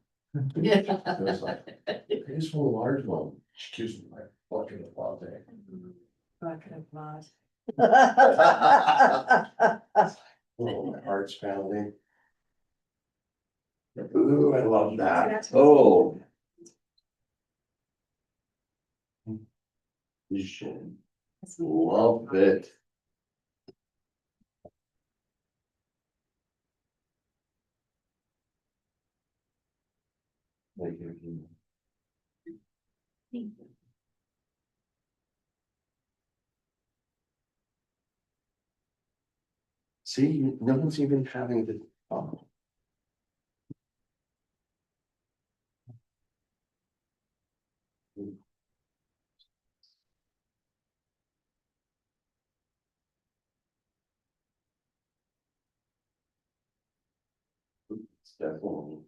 It was like, I just want a large one. Excuse me, my fucking latte. Oh, my heart's pounding. Ooh, I love that. Oh. Vision. Love it. Thank you. See, no one's even having the. Oh. It's definitely.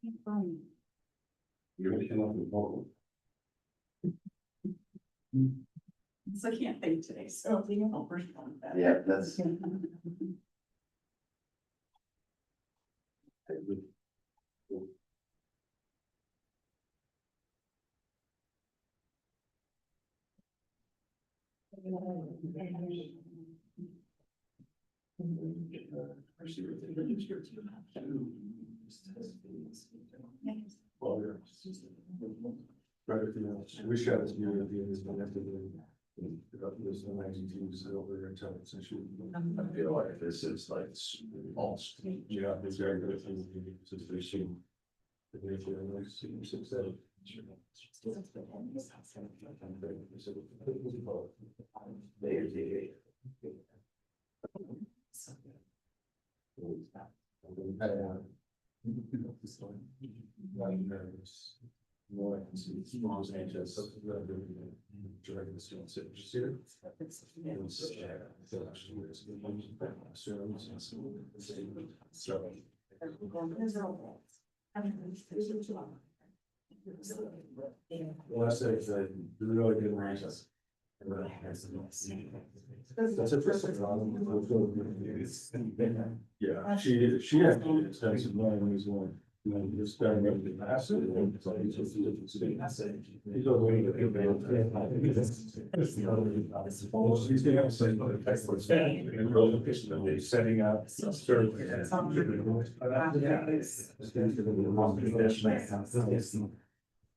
You're gonna come up with more. So I can't think today, so. Yeah, that's. We shot this new at the end of the after the. This one, 92 silver and ton, so she. I feel like this is like all. Yeah, it's very good. Since they should. More Los Angeles. Directing the students. Did you see it? Last day, the really good reasons. That's a first. Yeah, she actually extensive learning as well. You know, just starting up the massive. He's already. She's gonna have some. Setting up.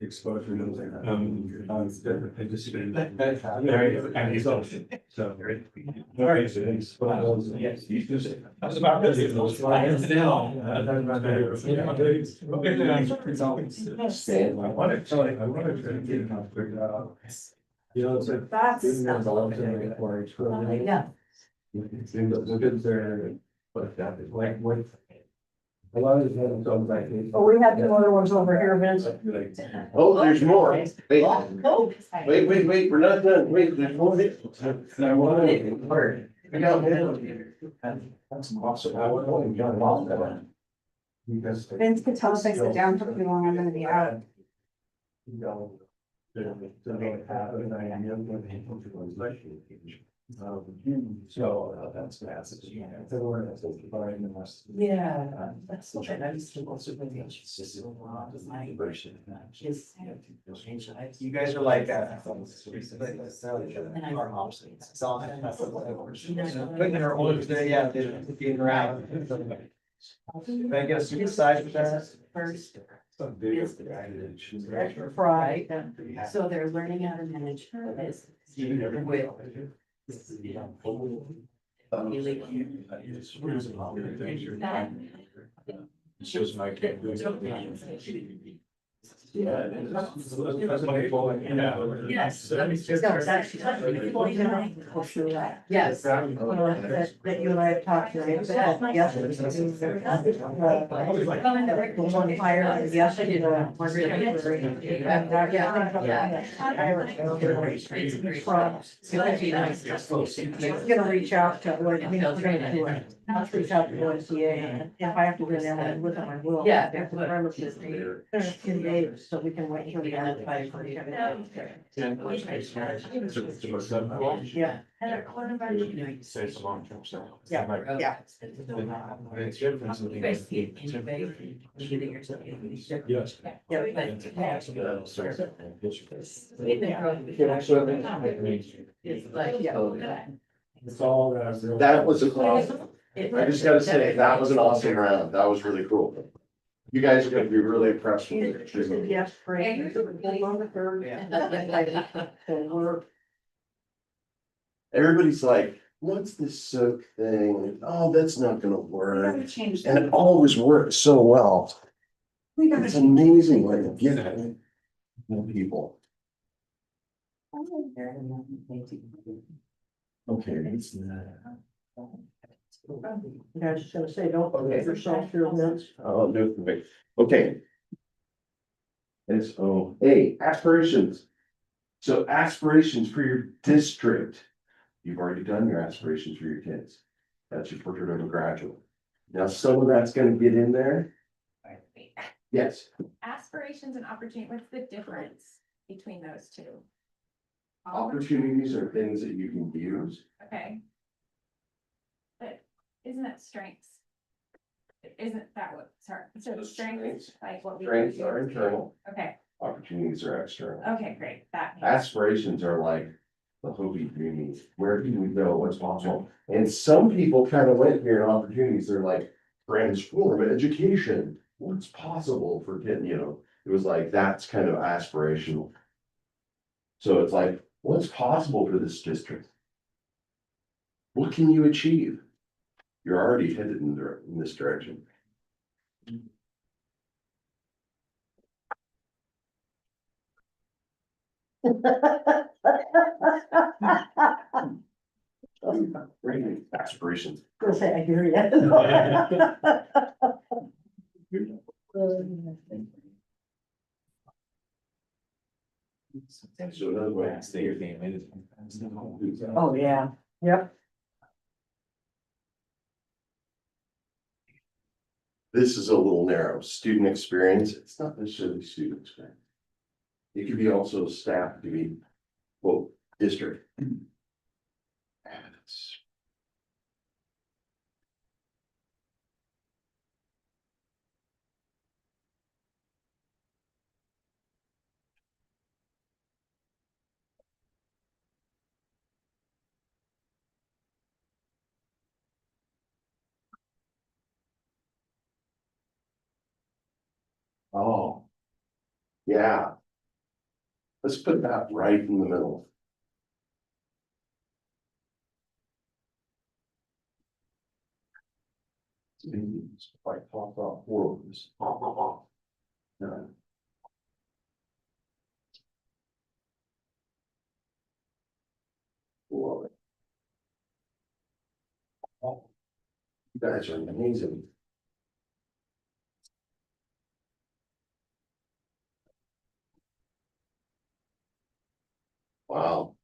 Exposure. I just. And he's also. So. All right. Yes. I was about to say those slides now. I want to tell you, I want to try to get it figured out. You know, it's like. That's. Yeah. The good there, but that is like what. A lot of the songs like. Oh, we have two other ones over here, Vince. Oh, there's more. Wait, we're not done. Wait, there's more. And I want to. I got more. That's awesome. I want to get involved in that. Because. Vince could tell if I sit down for too long, I'm gonna be out. You know. So that's massive. Yeah. That's something I used to also bring the. You guys are like, putting their own, yeah, they're getting around. Can I get a super size with that? First, Extra fry. so they're learning how to manage this. Shows my kid. Yeah. Yes. Yes. That you and I have talked to, yes. The one higher, yes, I'm gonna reach out to, let's reach out to OSCA, and if I have to go down and with them, I will. Yeah. If the premises in days, so we can wait till the end. Yeah. Say it's a long term stuff. Yeah, yeah. It's different. You guys see it anyway, either yourself. Yes. It's like, yeah. It's all That was awesome. I just gotta say, that was an awesome round. That was really cool. You guys are gonna be really impressed with it. Yes, great. On the third. So we're, Everybody's like, what's this soak thing? Oh, that's not gonna work. Gotta change And that. it always works so well. We gotta It's change. amazing when you get it. People. Okay. I was just gonna say, don't forget yourself here, Vince. Oh, no, wait. Okay. SOA, aspirations. So aspirations for your district. You've already done your aspirations for your kids. That's your portrait of a graduate. Now, some of that's gonna get in there. Yes, Aspirations and opportunity, what's the difference between those two? opportunities are things that you can use. Okay. But isn't that strengths? Isn't that what, sorry, so So strengths, like what we. Strengths are internal, Okay, opportunities are external. okay, great, that. Aspirations are like the hopey dreamy, where can we go, what's possible? And some people kind of went here in opportunities, they're like, transform education, what's possible for kids, you know, it was like, that's kind of aspirational. So it's like, what's possible for this district? What can you achieve? You're already headed in this direction. Great aspirations. Gonna say, I hear you. So another way. Stay your family. Oh, yeah, yep. This is a little narrow, student experience, it's not necessarily student experience. It could be also staff, it could be, well, district. And it's- Oh. Yeah. Let's put that right in the middle. It's like pop up worlds. No. Love it. Oh, you guys are amazing. Wow.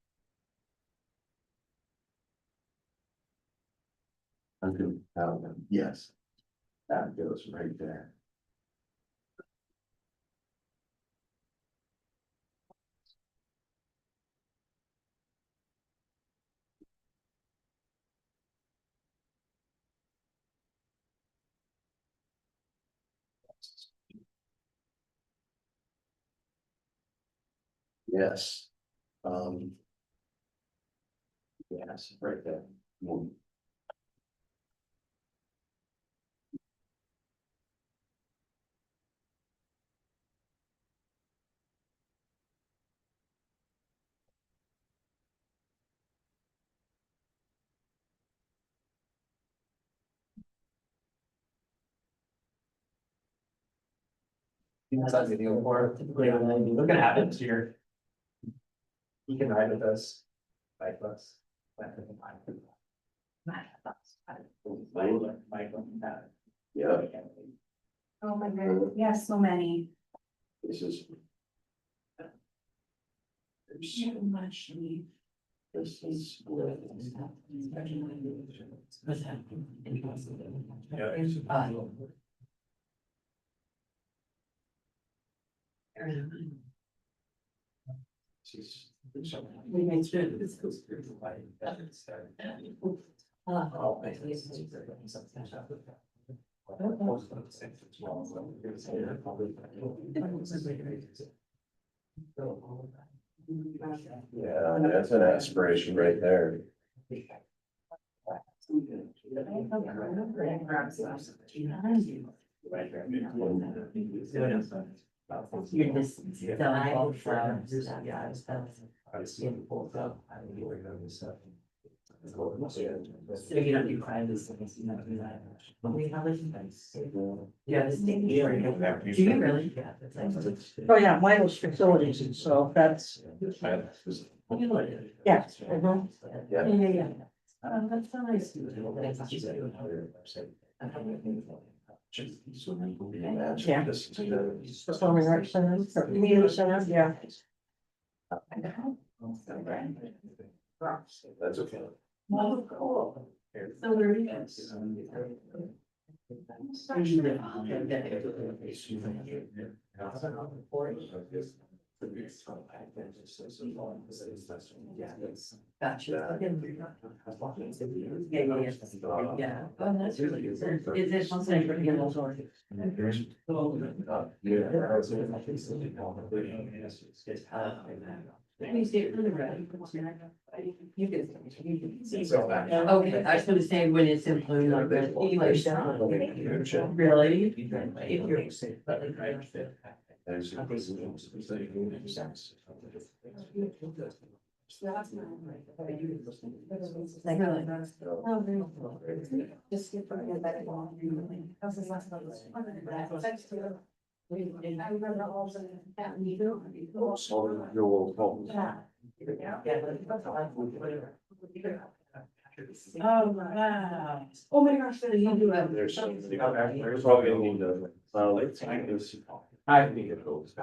I'm gonna have them, yes. That goes right there. Yes. Yes, right there. Mm. That's not video for typically when look at happens here. You can ride with us. Bike bus. Yeah, Oh my god, yes, so many. this is. There's so much need. This is. Yeah, that's an aspiration right there. You're just. So you don't do crime this. We have it. Yeah, this thing. Do you really? Yeah. That's like- Oh, yeah, mine was facilities, and so that's, yeah. Mhm. Yeah. Yeah. That's so nice. Yeah. Performing arts center, or community center, yeah. That's okay. Oh, cool. So there it is. Gotcha. Yeah. Oh, that's really good. Is it something for the authority? Let me see it really right. You can. Okay, I was gonna say when it's in blue like that, English. Really? If you're. Oh, wow. Oh my gosh, so you do have. There's probably gonna need to, I think it goes.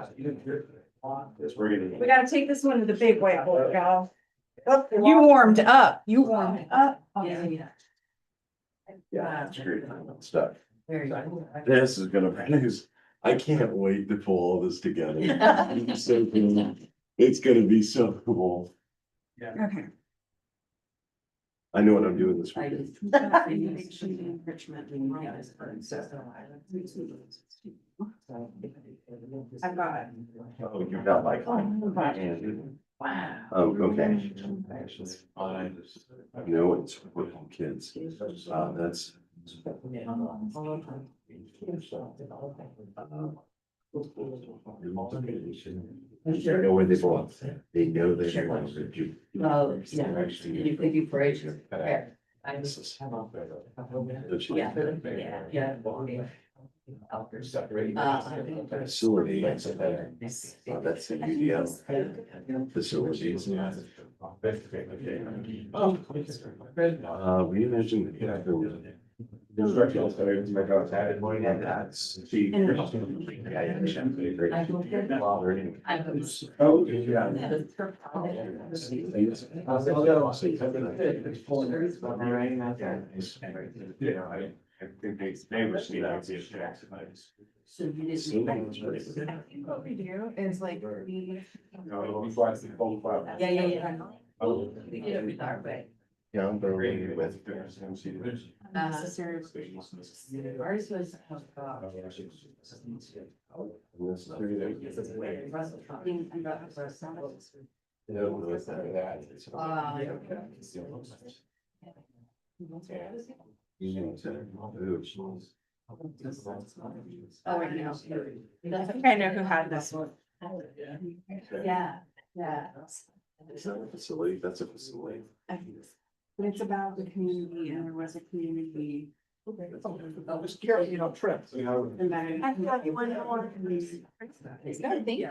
Yes, we're gonna. We gotta take this one to the big whiteboard, y'all. Oh, You warmed up, you warmed up. Yeah, yeah. Yeah, it's great stuff. Very good. This is gonna produce, I can't wait to pull all this together. It's so cool. It's gonna be so cool. Okay. I know what I'm doing this I weekend. just. Enrichment. I've got it. Oh, you got my copy. Oh, okay. No, it's with kids. That's. They know where they belong. They know they're going to do. Oh, yeah, you could be praised. I This just. is- Yeah, yeah. Facility. That's the UDL facilities. We envisioned. Instructional studies, my daughter's had it. And that's. I hope. Oh, yeah. Yeah, I think they were seen out of Jackson. So you didn't. What we do is like we. No, before I see phone file. Yeah, yeah, yeah. Oh. We did it with our way. Yeah, I'm Great. going with. Necessary. Ours was. Oh, right now. I think I know who had this one. Yeah, yeah. It's not a facility, that's a facility. It's about the community and there was a community. I'll just carry, you know, trip. And then. I thought you wanted more. No, thank you.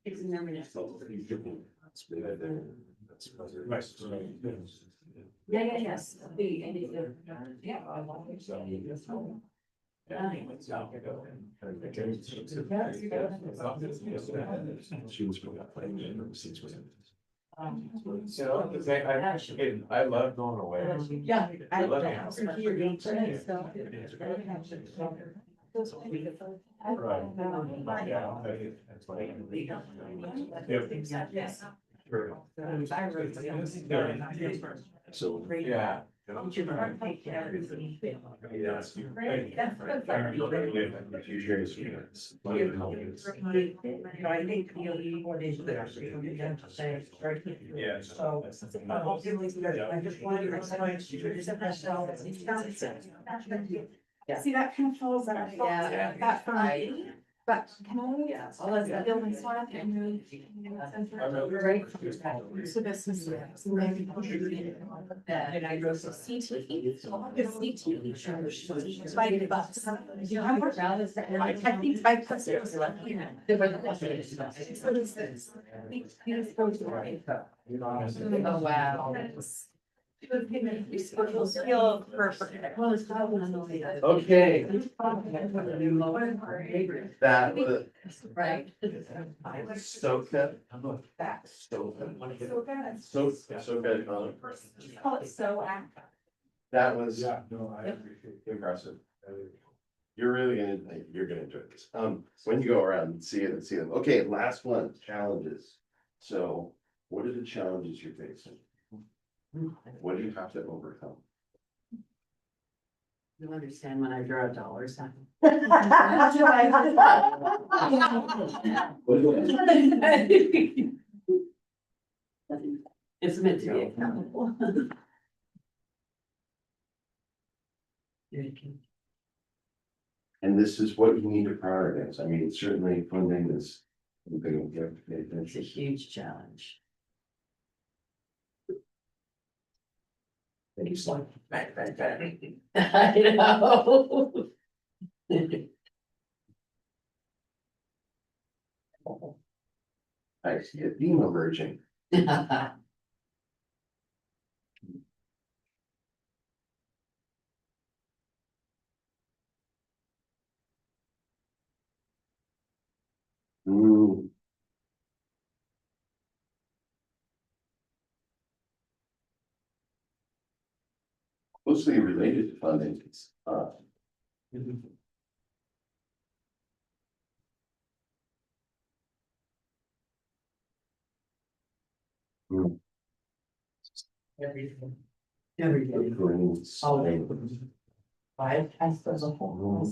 It's never. Yeah, yeah, yes. Yeah. She was playing in overseas with him. I love going away. Yeah. I love So. Yeah. You know, I think the more days there, so you can begin to say, right? Yeah. So, I'll give you that. I just wanted to explain to you, just myself. Yeah. See, that kind of falls out. Yeah. That from, but can All that's that. building swap and move? So this is. And I drove to CTE. $5. I think $5. There were the. So does this. Oh, wow. Feel perfect. Well, it's probably on the way. Okay. That was Right. Soka. Back. Soka. So good. So good. Call it so active. That was no, I appreciate it. impressive. You're really you're gonna enjoy this. When you go around and see them. Okay, last one, challenges. So what are the challenges you're facing? What do you have to overcome? You'll understand when I draw a dollar sign. It's meant to be accountable. And this is what you need to prioritize. I mean, certainly funding is something you have to pay It's a attention. huge challenge. Thank you, Slide. I know. I see a theme emerging. Hmm. Closely related to funding, it's, Everything. Everything. grants. Five times as a whole.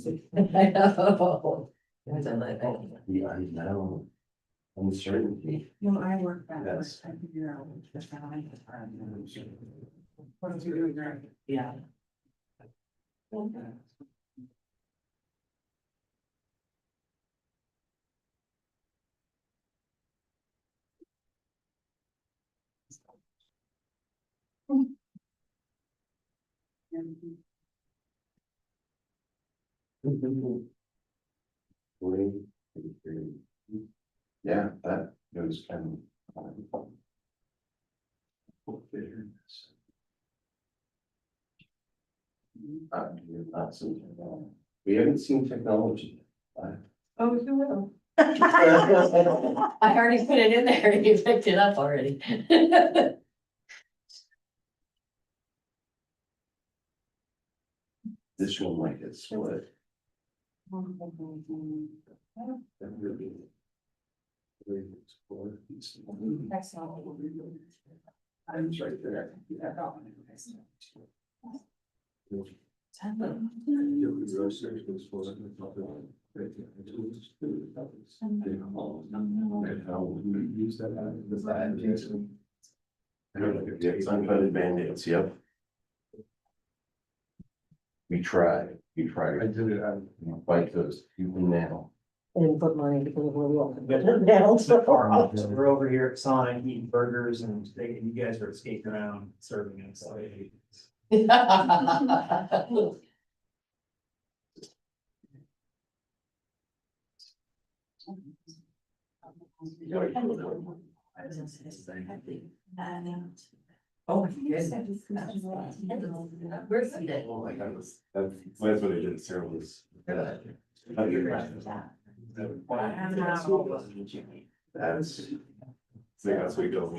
I know. There's a little. The unknown, uncertainty. No, I work Yes. I figure out what's behind it. What is you doing right? Yeah. Yeah, that goes kind of. We haven't seen technology. Oh, who will? I already put it in there and you picked it up already. This one might get split. Items right there. It's unfunded mandates, yep. We try. I did it, Fight those, you can now. And put money because we're walking down, so. We're over here at Sonic eating burgers and you guys are skating around serving us. Oh, yes. Where's the? Oh my goodness, that's what I did, Sarah was. That's. That's we go.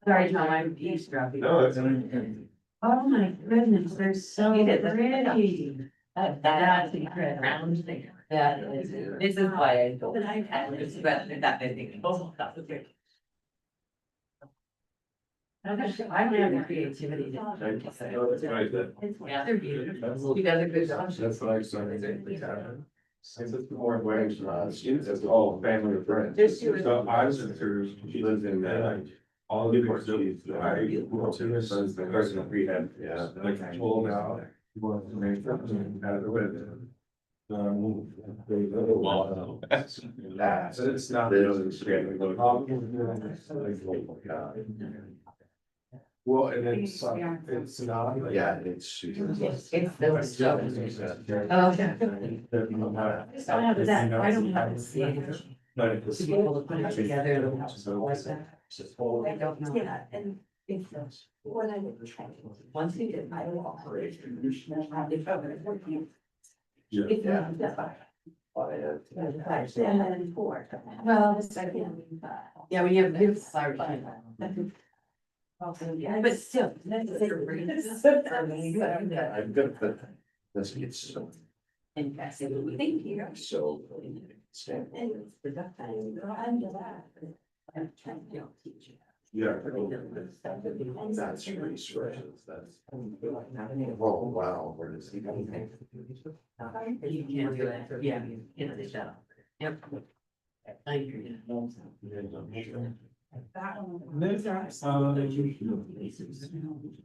Sorry, Tom, I'm eavesdropping. No, it's. Oh my goodness, they're so pretty. That's incredible. Round thing. That is, this is why I don't. It's about that big. I don't have the creativity. Yeah, they're beautiful. You guys are good. That's what I started. Since it's more ways, students, it's all family or friends. So I was through, she lives in, all the people, I, two of sons, the person of rehab, yeah, like full now. So it's not. Well, and it's not. Yeah, it's. It's those stuff. Oh, yeah. I have that, I don't have to see it. But it's. To be able to put it together like that. I don't know that. And if when I was trying. Once you get my operation. Well, Yeah, when you have this, sorry. But still. I'm gonna put, let's get so. Thank you. So. Stand. Yeah. That's resources, that's. Oh, wow, where does he go? You can't do it, yeah, you can't do that. Yep. I agree. That one.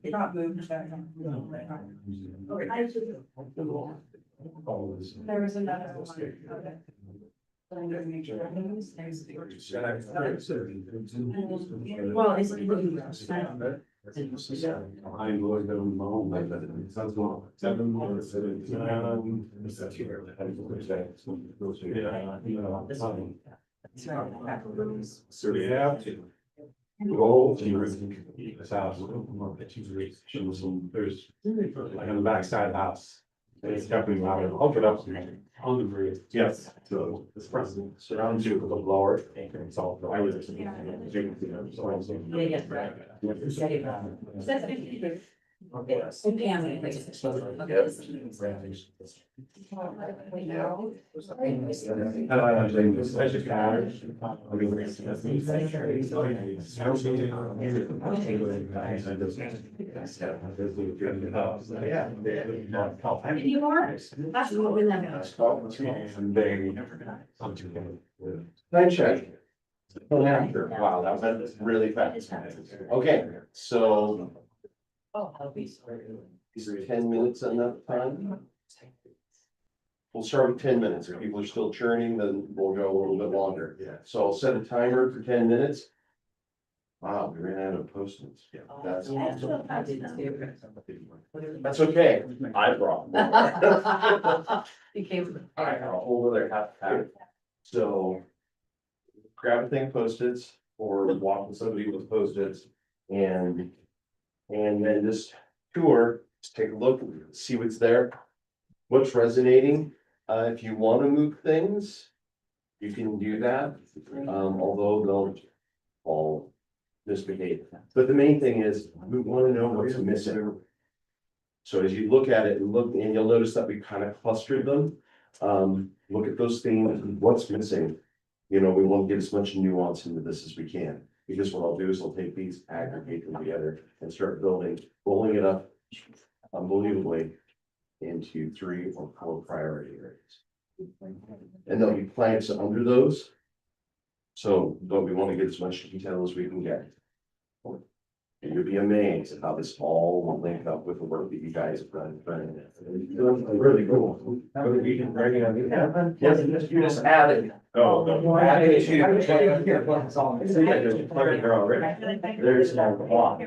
Not moved back. There was another one. Okay. Well, it's. I'm going to home, like that. It sounds long. 7 or 7. So we have to. Roll to this house. There's like on the back side of the house. It's definitely louder. Open it up on the roof. Yes. So this person surrounds you with a blower. It's all. I was. Any more? That's what we love. Time check. Wow, that went really fast. Okay, so is 10 minutes enough time? We'll start with 10 minutes. If people are still churning, then we'll go a little bit longer. Yeah. So I'll set a timer for 10 minutes. Wow, we ran out of Post-its. Yeah, that's okay. I brought more. You came. I got a whole other half. So grab a thing of Post-its or walk with somebody with Post-its and then just tour, just take a look, see what's there, what's resonating. If you want to move things, you can do that. Although they'll all misbehave. But the main thing is we want to know what's missing. So as you look at it and look, and you'll notice that we kind of clustered them. Look at those themes, what's missing. You know, we want to get as much nuance into this as we can, because what I'll do is I'll take these, aggregate them together and start building, rolling it up unbelievably into 3 or 4 priority areas. And there'll be planks under those. So, but we want to get as much detail as we can get. And you'll be amazed at how this all will link up with the work that you guys have done. Really cool. We can bring it on. Yes, you just added. Oh. There's no block.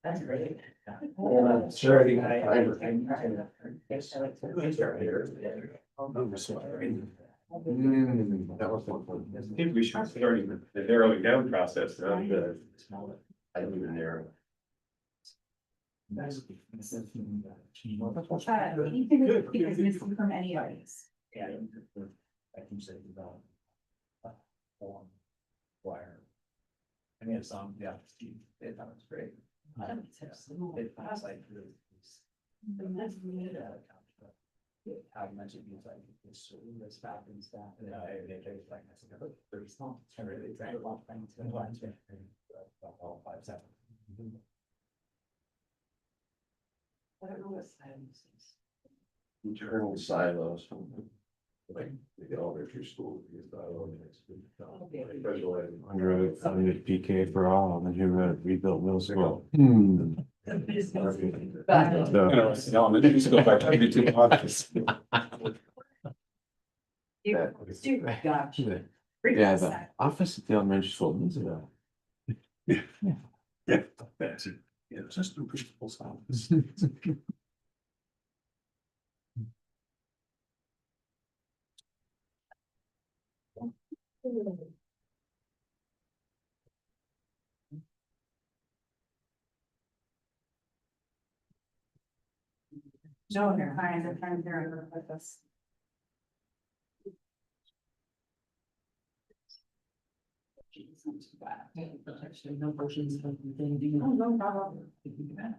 That's great. Sure. That was one. I think we should start the narrowing down process. I don't even narrow. Anything that is missing from any of these. I can say about. Wire. I mean, it's yeah, it was great. It was like really. How much it means like it's this back and stuff, and then they take like this, they're small, and really drag a lot of things and lines. All 5 seconds. I don't know what silence is. Internal silos. Like, they get all their through school. I did PK for all, and then you rebuilt middle school. Elementary school by 22 office. Gotcha. Yeah, the office at the elementary school, is it? Yeah, fancy. Yeah, assistant principal's office. No, they're fine, they're trying to work with us. No questions. Oh, no problem.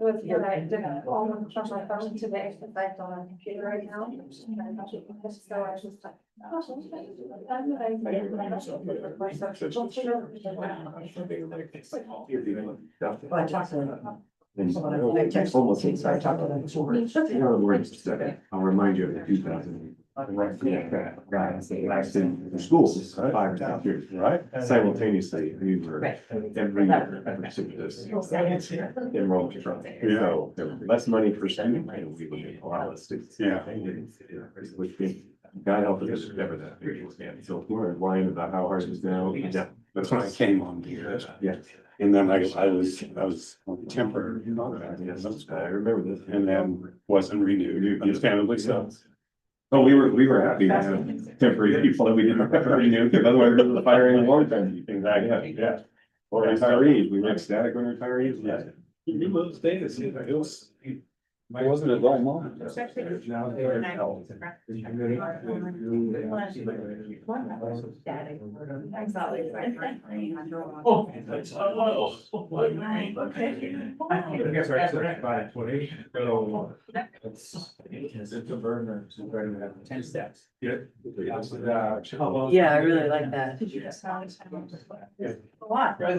With, yeah, I did all of them on my phone today, since I don't have a computer right now. So I was just like. Well, I talked to them. Almost I talked to them this morning. In other words, I'll remind you of the 2000. Last in the schools, 5 or 6 years, right? Simultaneously, we were Right. every year, precipitous enrollment drop. So there was less money per student, and we would get a lot of students. Yeah. Which God help us, never that big again. So if we're lying about how hard it is now, yeah. That's when I came on here. Yeah. And then I was on temporary. Yes, I remember this. And then wasn't renewed, understandably so. Oh, we were happy to have temporary people that we didn't have to renew, because otherwise we were firing long-term people. Exactly, yeah. Or retirees, we were ecstatic when retirees. Yeah. It wasn't a dull moment. Now they're held. It's a burner. 10 steps. Yeah. Yeah, I really like that. A lot. But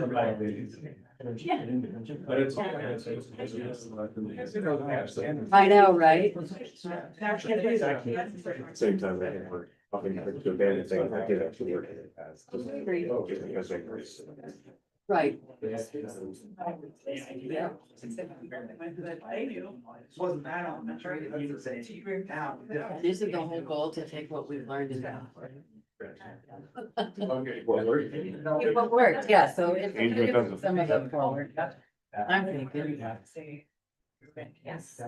it's. I know, right? Same time that we're talking to abandon things, I get actually work. Because they. Right. Wasn't that elementary, that you would say. Isn't the whole goal to take what we've learned and. Okay, well, we're. What worked, yeah, so it's Angel doesn't. some of them forward. I'm thinking. Yes.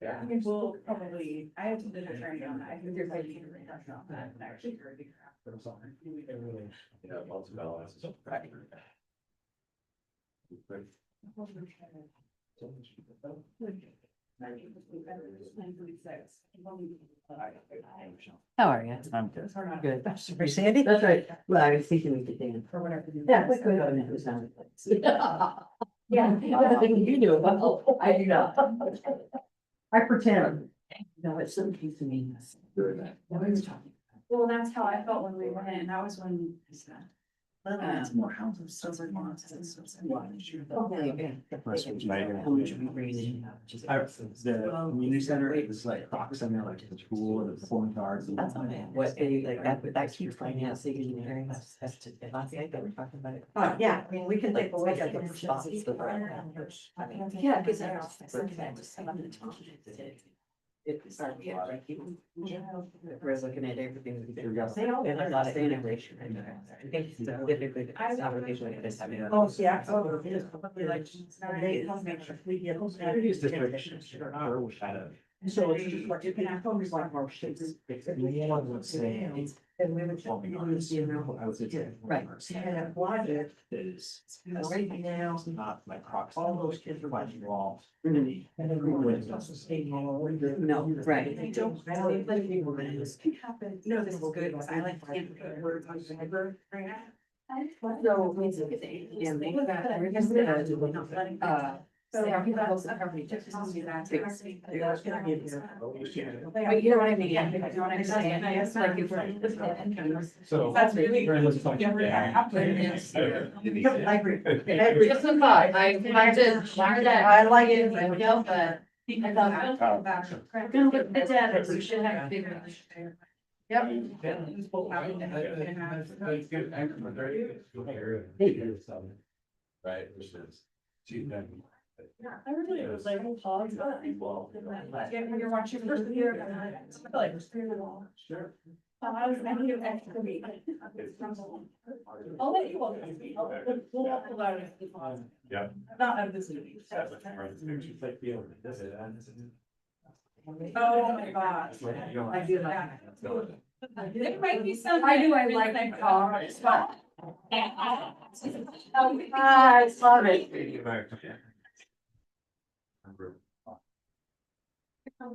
We'll probably, I have to do the training on that. I think there's like. Actually. Yeah, lots of balance. How are you? I'm good. Good. Sorry, Sandy? That's right. Well, I was thinking we could dance. Or whatever. Yeah, we could. Oh, no, it sounded like- Yeah. I think you do it, well, I do not. I pretend. No, it's some piece of me. Nobody's talking. Well, that's how I felt when we went in. That was when. It's more houses. So we're going to. How much we bring in? The community center, it was like rocks in there, like the pool and the performing arts. That's not it. What they like, that keeps financing in the area. That's to, last night they were talking about it. Yeah, I mean, we can take a look at the Spots. Yeah, because it's our, yeah, right. We're looking at everything. There's a lot of integration right there. I think specifically the conversation like this. Oh, yeah. Oh, it is probably like. We get those. Previous district, sure, we had a. So it's just like, you can have always like more shapes. One would say. And we would. Use the amount. I would say. Right. And logic Is. right now, Not like crocs. all those kids are Watching walls. and everyone doesn't stay all over. No, right. I don't, I don't like people when this can happen. No, this is good, because I like to put words on paper. So, yeah, maybe that, we're just gonna, So people also probably just do that. but you know what I mean? You know what I'm saying? It's like if we're. So. That's really. Let's talk. Just a thought, I just learned that. I like it. You know, but. I thought, we're gonna look at that, we should have a bigger. Yep. Right, which is. I really was like, pause. You're watching first year. Sure. I was, I need an extra week. I'll let you all. We'll walk alone. Yeah. Not of this movie. Oh my gosh. I do like. There might be some. I do, I like that car. I I love it. But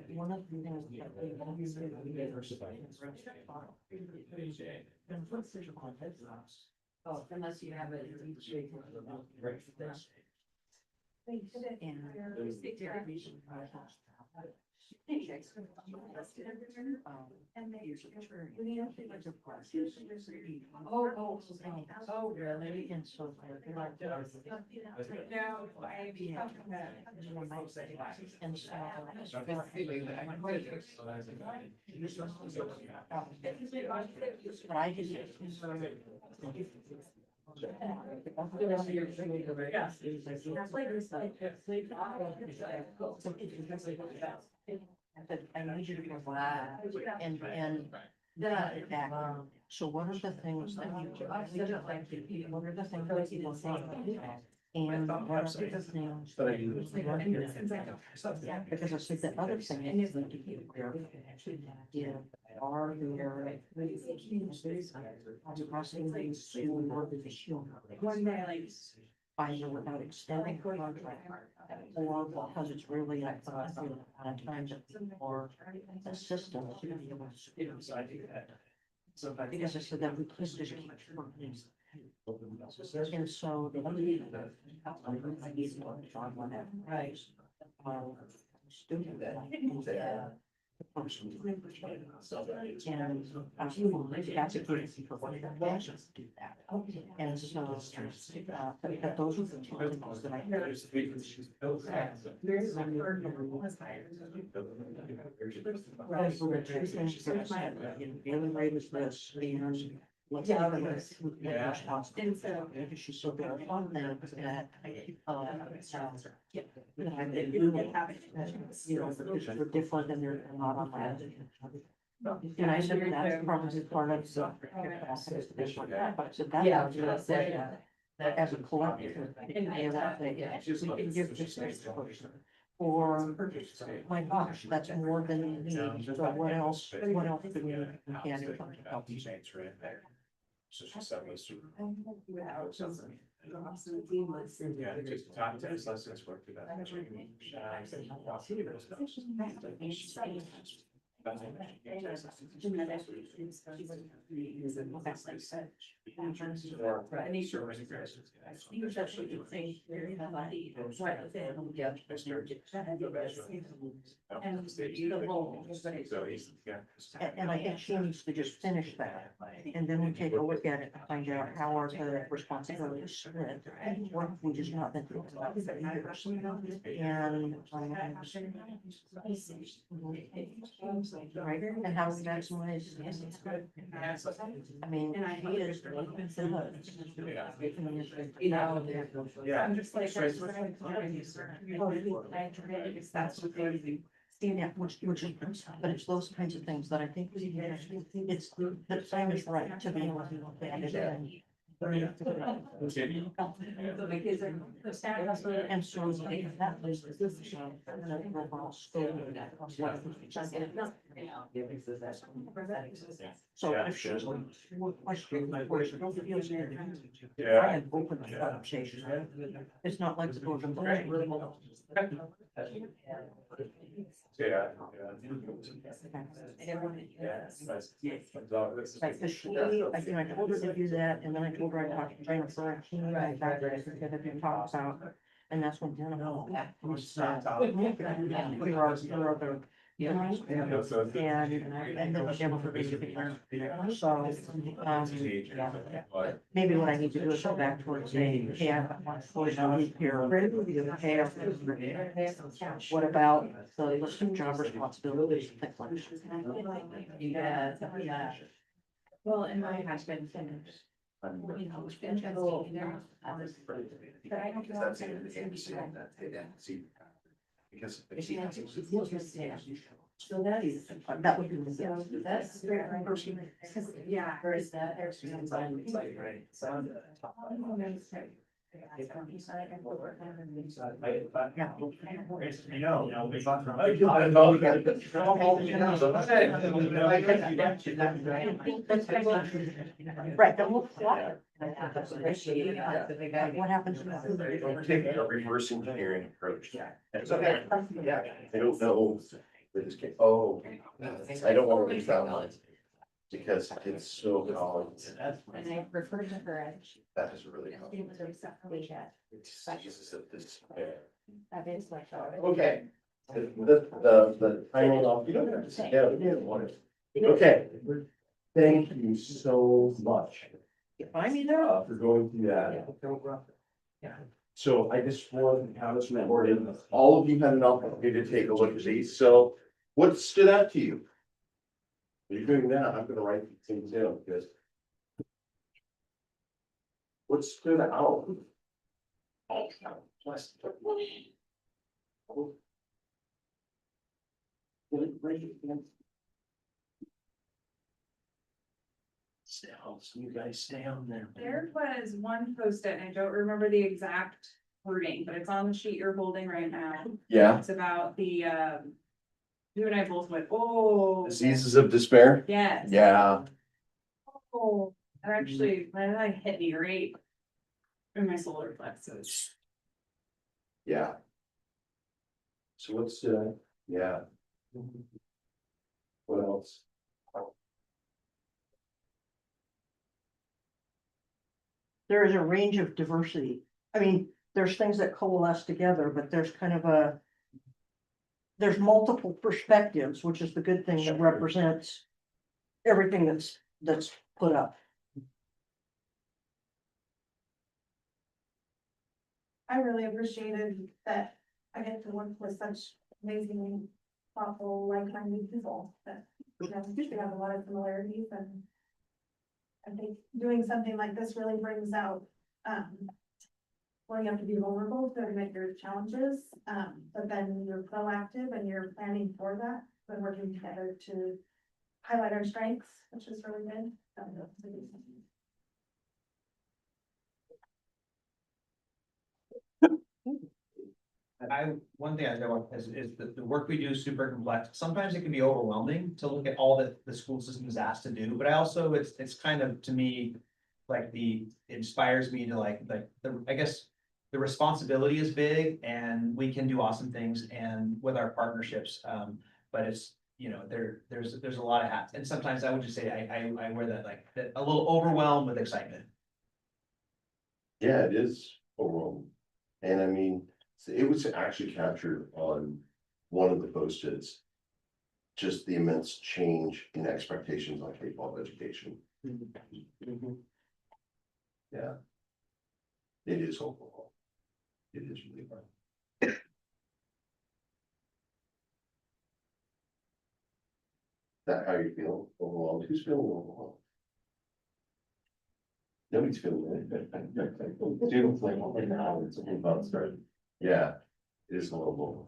one of the things Oh, unless you have it. Oh, really? And so. And so. But I I need you to be and back. So what are the things that you, what are the things that you think? And what are the things that you because I said the other thing is that you are there. Crossing these to work with the human. Either without extending the contract or because it's really a time or assistance to be able to. Because I said that we could just keep working. And so the other I need to on whatever. Right. Student. And advocacy for what organizations do that. And so, but those are the two things that I heard. Daily rate is this, and let's have a response. She's so good on that, we're different and they're not on my. And I said that's probably part of the. But I said that as a collective, we can give this person. Or, my gosh, that's more than you need, so what else do we can do to help you? So she said, let's. Without. Yeah, just top 10 lessons work to that. And I think she needs to just finish that, and then we take a look at it and find out how are the responsibilities split. What have we just not been thinking about for years? And. Right, and how we maximize. I mean, he is. Yeah. I'm just like. That's what they. Yeah, which, but it's those kinds of things that I think it's, the time is right to be able to look at it and. And so that was this, overall scope. So if she's questioning my question, I have opened the conversation. It's not like the door. Right, but she, I told her to do that, and then I told her I talked to Jennifer, and she knew I got that we talked about, and that's when Jennifer. Was, your other. And then Jennifer basically, so, maybe what I need to do is go back to her and say, hey, I want to here. What about the list of job responsibilities? Yeah. Well, and my husband finished. You know, which been. Because. So that would be. That's Yeah. Or is that? Right, don't look flat. What happens? Take a reverse engineering approach. It's okay. I don't know. With this case, oh, I don't want to leave that one. Because it's so common. And I referred to her as. That is really common. It's Jesus of despair. That is like. Okay. The timer went off. You don't have to sit down. You don't want it. Okay. Thank you so much. Find me there. For going through that. So I just want to have this recorded. All of you had an opportunity to take a look at these. So what stood out to you? What are you doing now? I'm gonna write these things down because. What stood out? You guys stay on there. There was one post-it, and I don't remember the exact wording, but it's on the sheet you're holding right now. Yeah, It's about the, you and I both went, oh. diseases of despair. Yes. Yeah, Oh, that actually, that hit me right in my solar plexus. yeah. So what's, yeah. What else? There is a range of diversity. I mean, there's things that coalesce together, but there's kind of a. There's multiple perspectives, which is the good thing that represents everything that's put up. I really appreciated that I get to work with such amazing, thoughtful, like-minded people that, we have a lot of similarities and I think doing something like this really brings out, well, you have to be vulnerable to admit your challenges, but then you're proactive and you're planning for that, but working together to highlight our strengths, which is really good. One thing I know is that the work we do is super complex. Sometimes it can be overwhelming to look at all that the school system is asked to do, but I also, it's kind of, to me, like it inspires me to I guess the responsibility is big and we can do awesome things and with our partnerships, but it's, there's a lot of hats. And sometimes I would just say, I wear that a little overwhelmed with excitement. Yeah, it is overwhelming. And I mean, it was actually captured on one of the post-its. Just the immense change in expectations on K-12 education. Yeah. It is overwhelming. It is really hard. That how you feel overwhelmed? Who's feeling overwhelmed? Nobody's feeling it. Students like, oh my God, it's about to start. Yeah, it is a little more.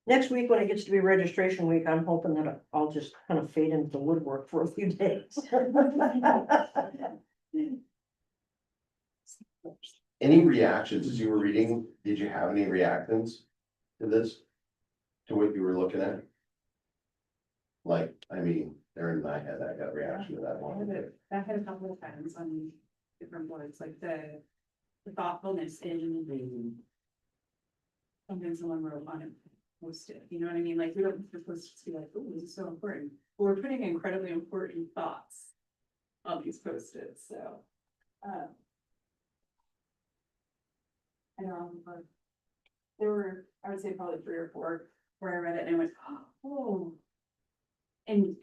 Next week, when it gets to be registration week, I'm hoping that I'll just kind of fade into the woodwork for a few days. Any reactions as you were reading? Did you have any reactions to this? To what you were looking at? Like, I mean, Erin and I had that gut reaction to that one. That had a couple of times on different boards, like the thoughtfulness in. Sometimes someone wrote on it, post it, you know what I mean? Like, we don't supposed to be like, oh, this is so important. But we're putting incredibly important thoughts on these post-its, so. I know, but there were, I would say probably 3 or 4 where I read it and I went, oh. In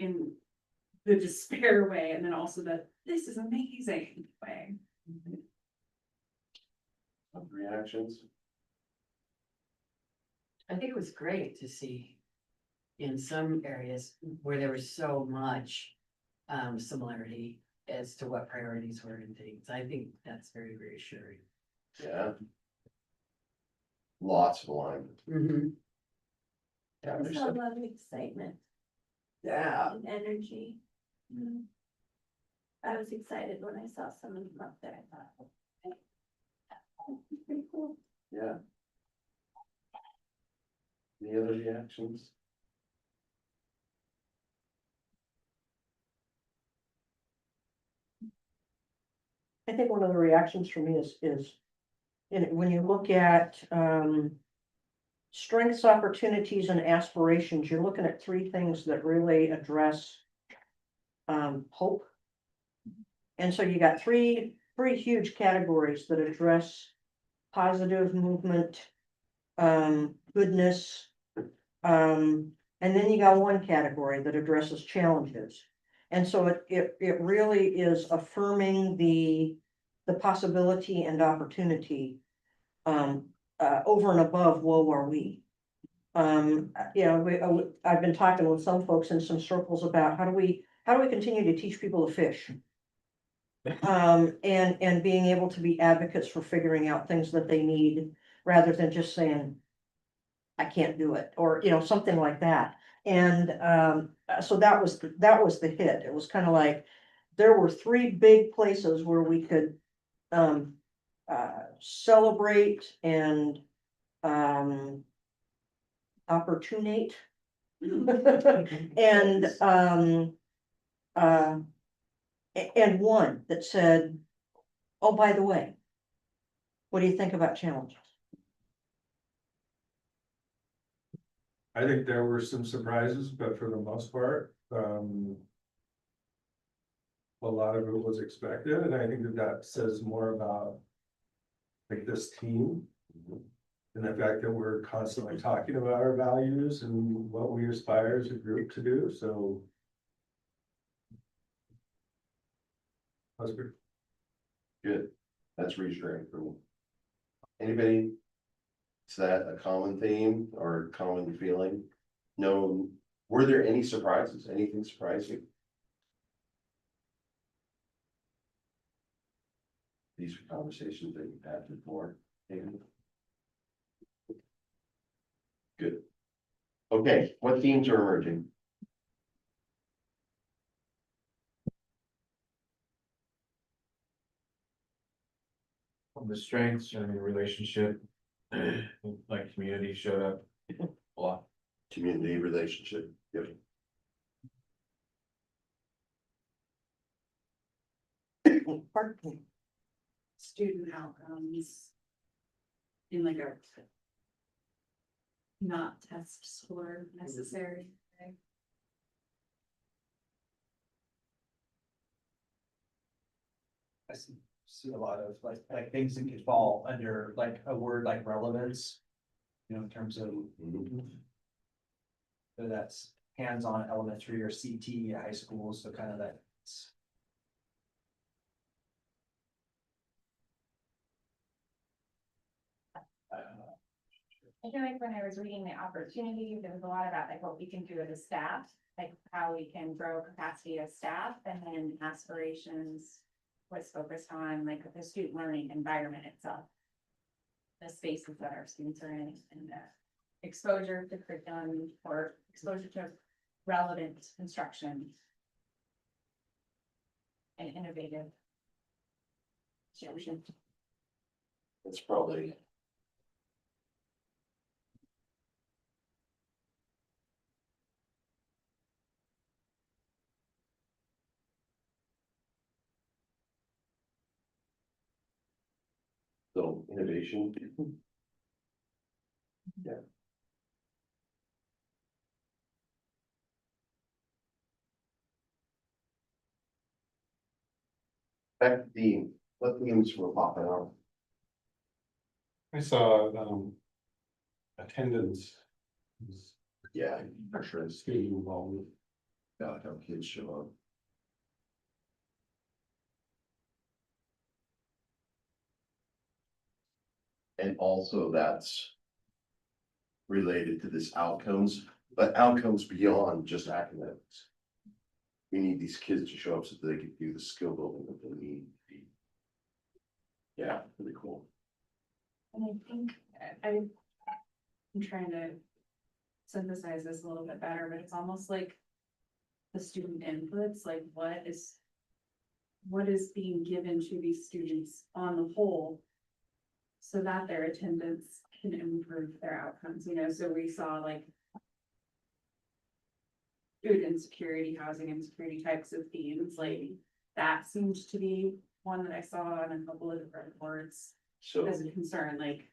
the despair way, and then also the, this is amazing way. Reactions? I think it was great to see in some areas where there was so much similarity as to what priorities were and things. I think that's very reassuring. Yeah. Lots of alignment. Yeah, I there's saw a some- lot of excitement yeah, and energy. I was excited when I saw some of them up there. I thought, okay, that's pretty cool. Yeah. Any other reactions? I think one of the reactions for me is, when you look at, strengths, opportunities, and aspirations, you're looking at three things that really address, hope. And so you got three huge categories that address positive movement, goodness. And then you got one category that addresses challenges. And so it really is affirming the possibility and opportunity, over and above, woe are we. I've been talking with some folks in some circles about how do we continue to teach people to fish? And being able to be advocates for figuring out things that they need, rather than just saying, I can't do it, or, something like that. And, so that was the hit. It was kind of like, there were three big places where we could, celebrate and, opportunate. And, and one that said, oh, by the way, what do you think about challenges? I think there were some surprises, but for the most part, a lot of it was expected, and I think that says more about like this team. And the fact that we're constantly talking about our values and what we aspire as a group to do, so. That's good. Good, that's reassuring for me. Anybody? Is that a common theme or common feeling? No, were there any surprises, anything surprising? These are conversations that you've had before. Maybe? Good. Okay, what themes are emerging? On the strengths and the relationship, like community showed up a lot. Community relationship, yep. Pardon me. Student outcomes. In like a. Not test score necessary, right? I see a lot of like things that could fall under like a word like relevance. In terms of whether that's hands-on elementary or CT at high school, so kind of that. I feel like when I was reading the opportunities, there was a lot about like what we can do as a staff, like how we can grow capacity as staff, and then aspirations was focused on like the student learning environment itself. The spaces that our students are in, and the exposure to curriculum or exposure to relevant instruction. And innovative. Solutions. It's probably. So innovation. Yeah. Back to theme, what themes were popping up? I saw, attendance. Yeah, for sure. Student involvement. God, how kids show up. And also that's related to this outcomes, but outcomes beyond just academics. We need these kids to show up so that they can do the skill building that they need. Yeah, really cool. And I think I'm trying to synthesize this a little bit better, but it's almost like the student inputs, like what is being given to these students on the whole so that their attendance can improve their outcomes, you know, so we saw like food insecurity, housing insecurity types of themes, like that seems to be one that I saw on a couple of different reports So, as a concern, like,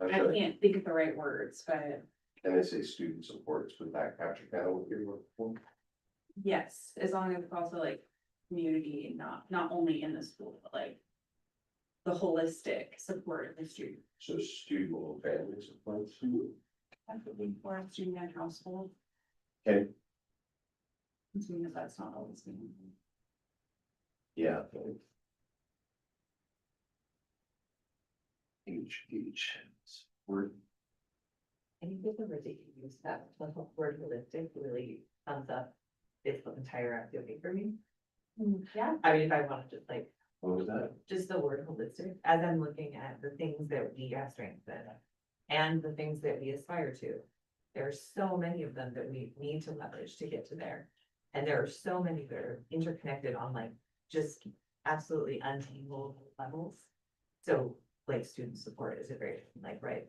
I okay, can't think of the right words, but can I say student supports with that capture kind of what you're looking for? yes, as long as it's also like community, not only in the school, but like the holistic support of the student. So student and family supports. That's what we for student and household. Okay. Assuming that that's not always been. Yeah. Each word. I think it's a ridiculous that the word holistic really sums up this entire activity for me. Yeah. I mean, if I want to just like, What was that? just the word holistic, as I'm looking at the things that we have strengths in. And the things that we aspire to. There are so many of them that we need to leverage to get to there. And there are so many that are interconnected on like, just absolutely untangled levels. So like student support is a great, like, right?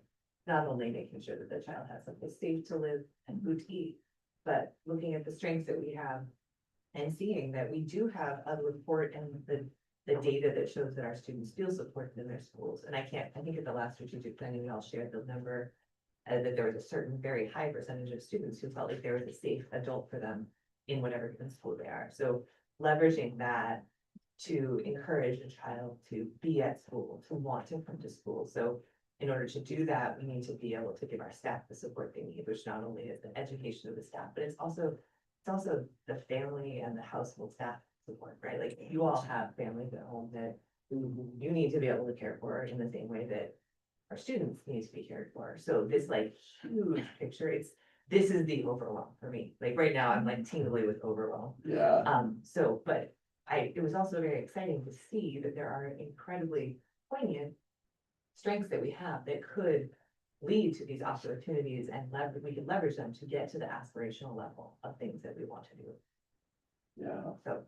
Not only making sure that the child has something safe to live and food to eat, but looking at the strengths that we have. And seeing that we do have a report and the data that shows that our students feel supported in their schools. And I think at the last strategic planning, we all shared the number. That there was a certain very high percentage of students who felt like there was a safe adult for them in whatever given school they are. So leveraging that to encourage a child to be at school, to want to come to school. So in order to do that, we need to be able to give our staff the support they need, which not only is the education of the staff, but it's also the family and the household staff support, right? Like you all have families at home that you need to be able to care for in the same way that our students need to be cared for. So this like huge picture, this is the overwhelm for me. Like right now, I'm like tingly with overwhelm. Yeah. So, but it was also very exciting to see that there are incredibly poignant strengths that we have that could lead to these opportunities and we can leverage them to get to the aspirational level of things that we want to do. Yeah. So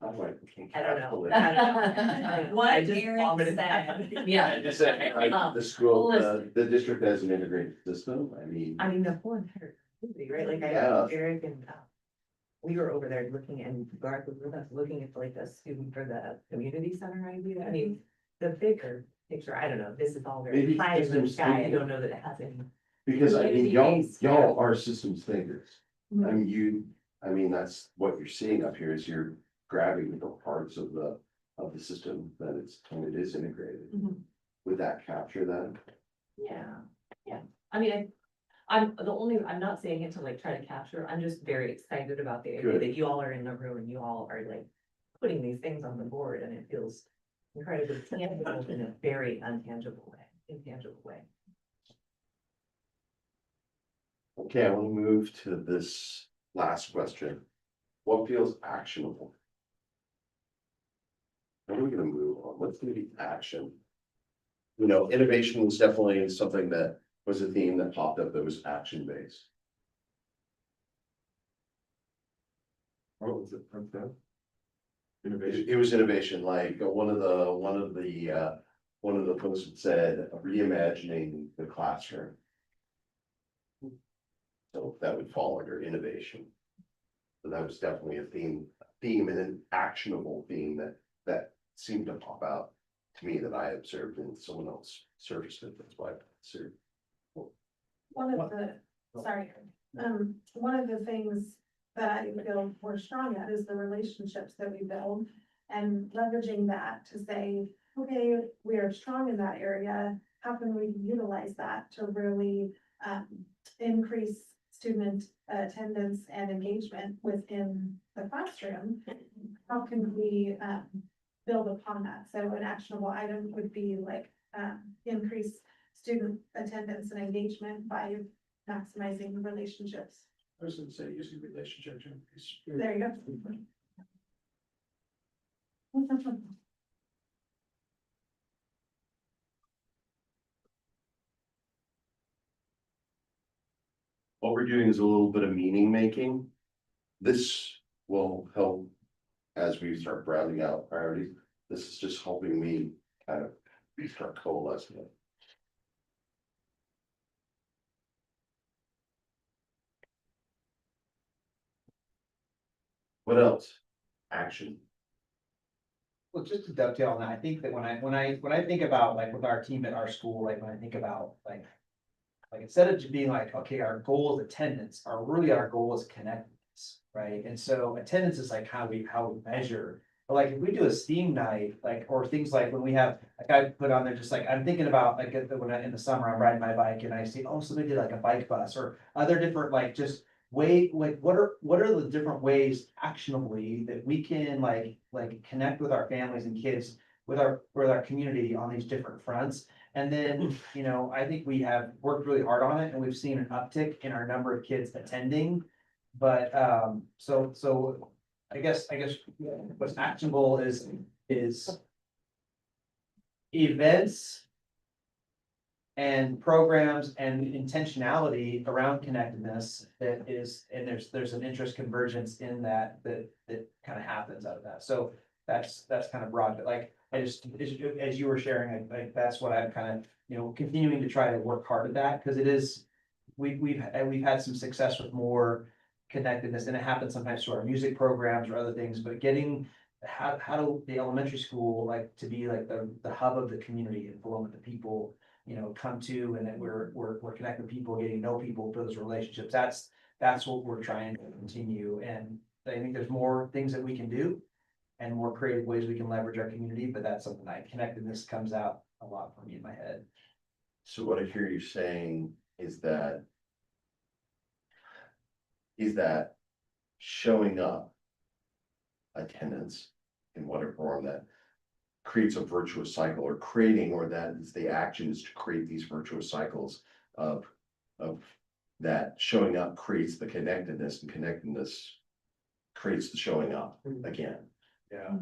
How do I? I don't know. encapsulate- I don't know. What I just Eric vomited. said. Yeah, just say, like, the school, Listen. the district has an integrated system, I mean. I mean, the whole entire community, right? Like Yeah. Eric and we were over there looking and Garth was with us looking at like the student for the community center idea. I mean, the bigger picture, I don't know, this is all very Maybe high in the systems sky. I thinking. don't know that it has any. Because I mean, Community-based, y'all are systems thinkers. Mm-hmm. I mean, that's what you're seeing up here is you're grabbing the parts of the system that and it is integrated. Mhm. Would that capture that? Yeah. I mean, I'm not saying it to like try to capture, I'm just very excited about the idea Good. that you all are in the room and you all are like putting these things on the board and it feels incredibly tangible in a very intangible way. Okay, I want to move to this last question. What feels actionable? How are we gonna move on? What's gonna be action? You know, innovation was definitely something that was a theme that popped up that was action based. What was it? Okay. It was innovation, like one of the posts that said reimagining the classroom. So that would fall under innovation. So that was definitely a theme and an actionable theme that seemed to pop out to me that I observed and someone else surfaced it, that's why I observed. One of the, sorry, one of the things that I feel we're strong at is the relationships that we build and leveraging that to say, okay, we are strong in that area. How can we utilize that to really increase student attendance and engagement within the classroom? How can we build upon that? So an actionable item would be like increase student attendance and engagement by maximizing relationships. I was gonna say using relationship. There you go. we're doing is a little bit of meaning making. This will help as we start rounding out priorities. This is just helping me kind of start coalescing it. What else? Action. Well, just to dovetail on that, I think that when I think about like with our team at our school, like when I think about like instead of just being like, okay, our goal is attendance, our goal is connectedness, right? And so attendance is like how we measure. But like if we do a STEAM night, like or things like when we have, like I put on there, just like I'm thinking about like when in the summer I'm riding my bike and I see, oh, somebody did like a bike bus or other different like just like what are the different ways actionably that we can like connect with our families and kids with our community on these different fronts. And then, you know, I think we have worked really hard on it and we've seen an uptick in our number of kids attending. But so I guess what's actionable is events and programs and intentionality around connectedness that is, and there's an interest convergence in that kind of happens out of that. So that's kind of broad, but like, I just, as you were sharing, like, that's what I'm kind of, you know, continuing to try to work hard at that, because it is, we've had some success with more connectedness, and it happens sometimes through our music programs or other things, but getting how do the elementary school like to be like the hub of the community and Paloma, the people, you know, come to, and then we're connecting people, getting to know people, build those relationships. That's what we're trying to continue. And I think there's more things that we can do and more creative ways we can leverage our community, but that's something connectedness comes out a lot for me in my head. So what I hear you saying is that showing up attendance in whatever form that creates a virtuous cycle, or creating, or that is the action is to create these virtuous cycles of that showing up creates the connectedness, and connectedness creates the showing up again. Yeah.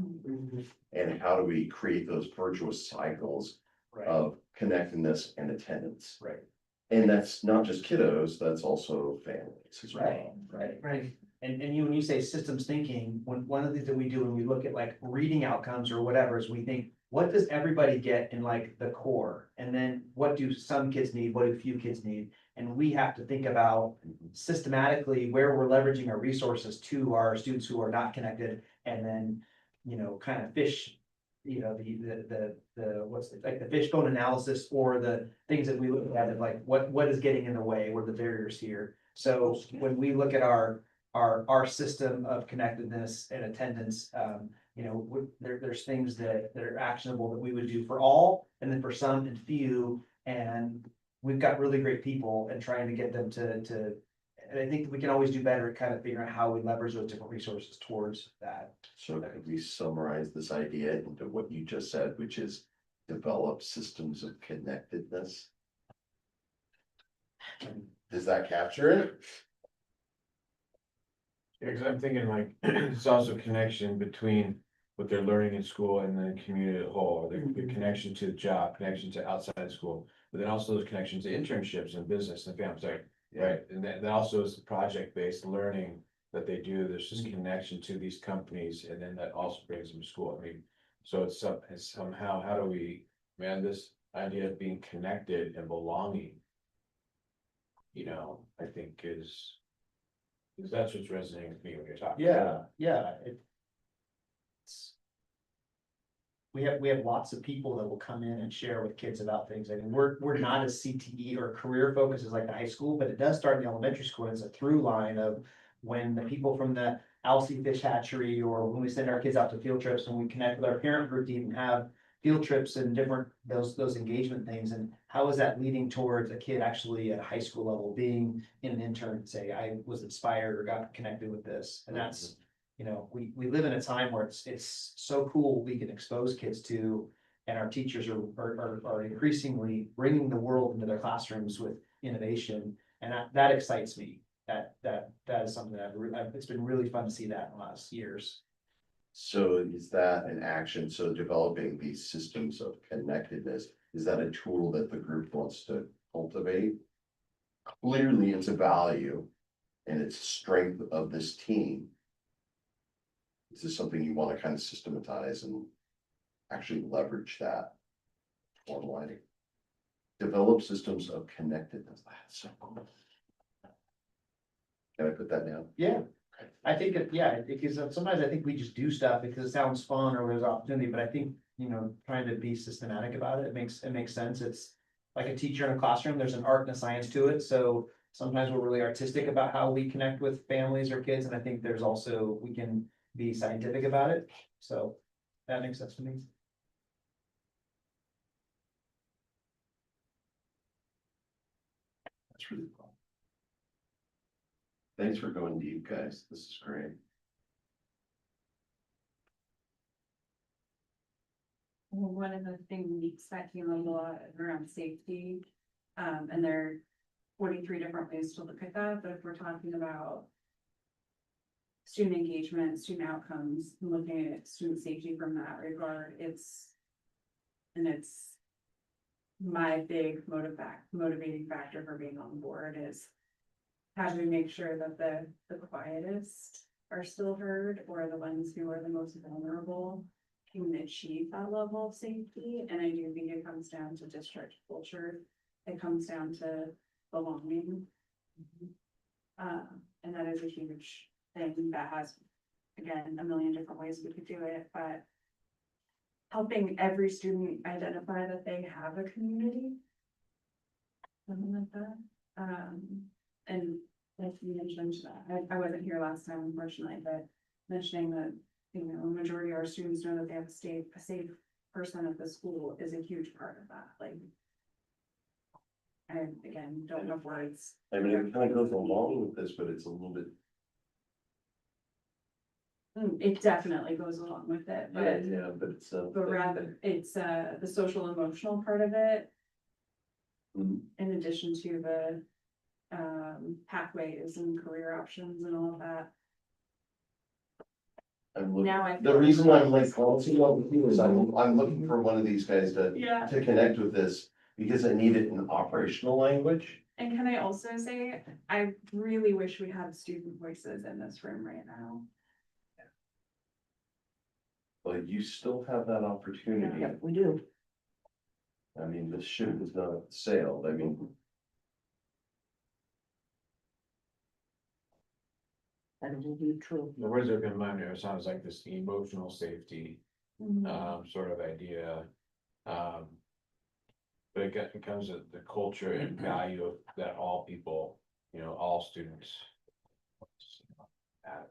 And how do we create those virtuous cycles of connectedness and attendance? Right. And that's not just kiddos, that's also families as well. Right. And when you say systems thinking, one of the things that we do when we look at like reading outcomes or whatever is we think, what does everybody get in like the core? And then what do some kids need? What do few kids need? And we have to think about systematically where we're leveraging our resources to our students who are not connected, and then, you know, kind of fish, you know, the what's like the fishbone analysis, or the things that we look at of like what is getting in the way, what are the barriers here. So when we look at our system of connectedness and attendance, you know, there's things that are actionable that we would do for all, and then for some and few, and we've got really great people and trying to get them to, and I think we can always do better at kind of figuring out how we leverage those different resources towards that. So could we summarize this idea into what you just said, which is develop systems of connectedness? Does that capture it? Yeah, cause I'm thinking like, it's also a connection between what they're learning in school and the community as a whole, the connection to the job, connection to outside of school, but then also those connections to internships and business and family, sorry, right? And that also is the project-based learning that they do, there's just connection to these companies, and then that also brings them to school. I mean, so it's somehow, how do we, man, this idea of being connected and belonging, you know, I think is. Because that's what's resonating with me when you're talking. We have lots of people that will come in and share with kids about things. I mean, we're not as CTE or career focused as like the high school, but it does start in the elementary school. It's a through line of when the people from the Alcee Fish Hatchery, or when we send our kids out to field trips, and we connect with our parent group to even have field trips and different those engagement things, and how is that leading towards a kid actually at a high school level being in an intern and say, I was inspired or got connected with this. And that's, you know, we live in a time where it's so cool we can expose kids to, and our teachers are increasingly bringing the world into their classrooms with innovation, and that excites me. That is something that it's been really fun to see that in the last years. So is that an action? So developing these systems of connectedness, is that a tool that the group wants to cultivate? clearly it's a value and it's a strength of this team. This is something you want to kind of systematize and actually leverage that online. Develop systems of connectedness. That's so cool. Can I put that down? Yeah, I think, because sometimes I think we just do stuff because it sounds fun or there's opportunity, but I think, trying to be systematic about it, it makes sense. It's like a teacher in a classroom, there's an art and a science to it, so sometimes we're really artistic about how we connect with families or kids, and I think there's also, we can be scientific about it, so that makes sense to me. That's really cool. Thanks for going deep, guys. This is great. Well, one of the things that came up a lot around safety, and there are 43 different ways to look at that, but if we're talking about student engagement, student outcomes, looking at student safety from that regard, it's my big motivating factor for being on board is how do we make sure that the quietest are still heard, or the ones who are the most vulnerable can achieve that level of safety. And I do think it comes down to district culture. It comes down to belonging. And that is a huge thing that has, again, a million different ways we could do it, but helping every student identify that they have a community. Something like that. And like you mentioned, I wasn't here last time, unfortunately, but mentioning that, a majority of our students know that they have a safe person at the school is a huge part of that, like. I, again, don't have words. I mean, it kind of goes along with this, but it's a little bit. It definitely goes along with it, but. Yeah, but it's. But rather, it's the social emotional part of it. Mhm. In addition to the pathways and career options and all of that. Now I The feel- reason I'm like calling over here is I'm looking for one of these guys Yeah, to connect with this because I need it in operational language. and can I also say, I really wish we had student voices in this room right now. But you still have that opportunity. Yeah, we do. I mean, this ship is not sailed. I mean, That is indeed true. The words that are in my mind, it sounds like this emotional safety, sort of idea. But it comes to the culture and value of that all people, all students. Have.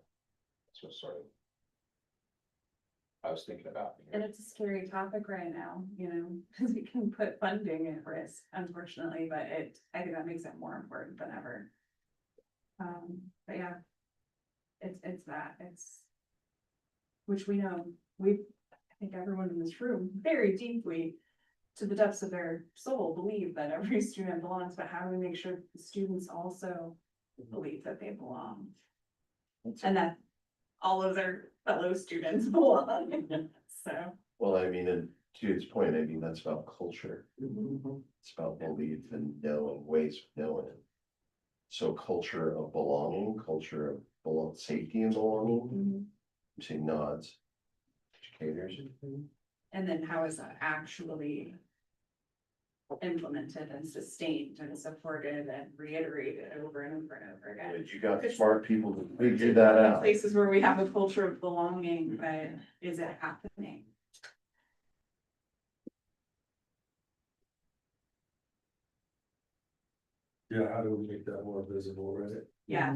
That's what sort of. I was thinking about. And it's a scary topic right now, because we can put funding at risk, unfortunately, but I think that makes it more important than ever. But yeah. It's which we know, I think everyone in this room very deeply, to the depths of their soul, believe that every student belongs, but how do we make sure that the students also believe that they belong? And that all of their fellow students belong, so. well, I mean, and to its point, I mean, that's about culture. It's about belief and knowing, ways of knowing. So culture of belonging, culture of safety and belonging. You say nods, educators. And then how is that actually implemented and sustained and supported and reiterated over and over and over again? But you got smart people to figure that out. Places where we have a culture of belonging, but is it happening? Yeah, how do we make that more visible, right? Yeah,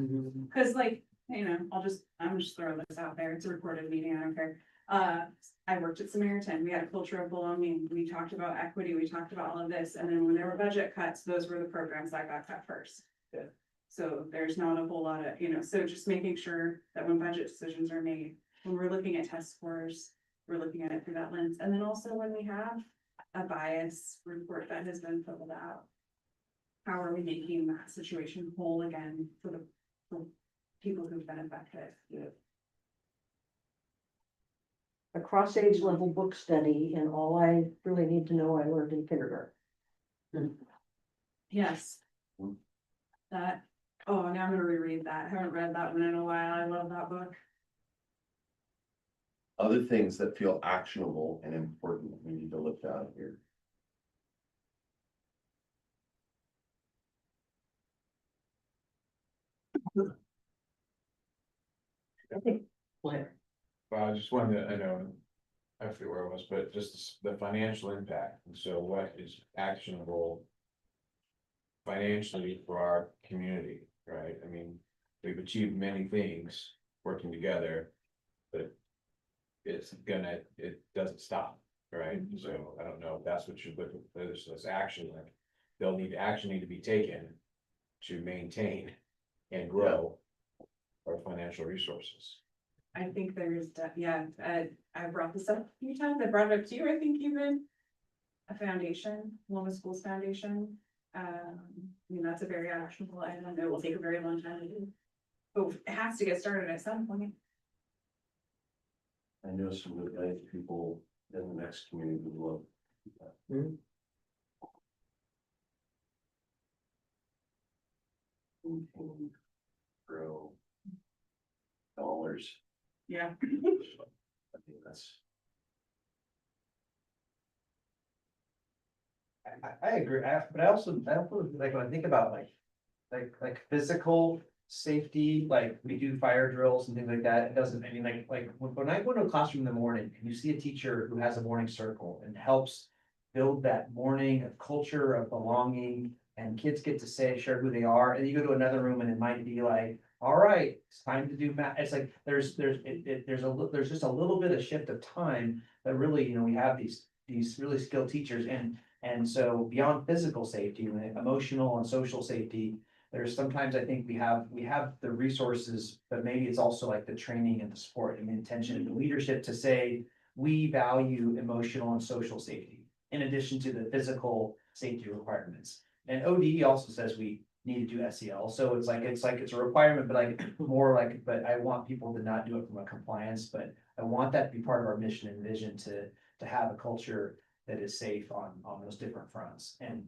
cause like, I'm just throwing this out there, it's a recorded meeting, I don't care. I worked at Samaritan, we had a culture of belonging, we talked about equity, we talked about all of this, and then when there were budget cuts, those were the programs that got cut first. Yeah. So there's not a whole lot of, so just making sure that when budget decisions are made, when we're looking at test scores, we're looking at it through that lens, and then also when we have a bias report that has been filled out. How are we making that situation whole again for the people who've been affected? A cross-age level book study, and all I really need to know, I learned in kindergarten. Yes. That, oh, now I'm gonna reread that. I haven't read that one in a while. I love that book. Other things that feel actionable and important, we need to look down here. Well, I just wanted to, I know, I forget where it was, but just the financial impact, and so what is actionable financially for our community, right? I mean, we've achieved many things working together, but it doesn't stop, right? So I don't know if that's what you're looking for, this action, like, action need to be taken to maintain and grow our financial resources. I think there's, yeah, I brought this up a few times. I brought it up to you, I think even. A foundation, Loma Schools Foundation. That's a very actionable item. It will take a very long time to do. But it has to get started at some point. I know some of the people in the next community would love that. Grow dollars. Yeah. I think that's. I agree, but I also like when I think about like physical safety, like we do fire drills and things like that, it doesn't, I mean, like when I go to a classroom in the morning and you see a teacher who has a morning circle and helps build that morning of culture of belonging, and kids get to share who they are, and you go to another room and it might be like, all right, it's time to do math. It's like there's just a little bit of shift of time that really, we have these really skilled teachers, and so beyond physical safety, emotional and social safety, there's sometimes I think we have the resources, but maybe it's also like the training and the support and the intention and the leadership to say, we value emotional and social safety in addition to the physical safety requirements. And ODE also says we need to do SEL. So it's a requirement, but I want people to not do it from a compliance, but I want that to be part of our mission and vision to have a culture that is safe on those different fronts. And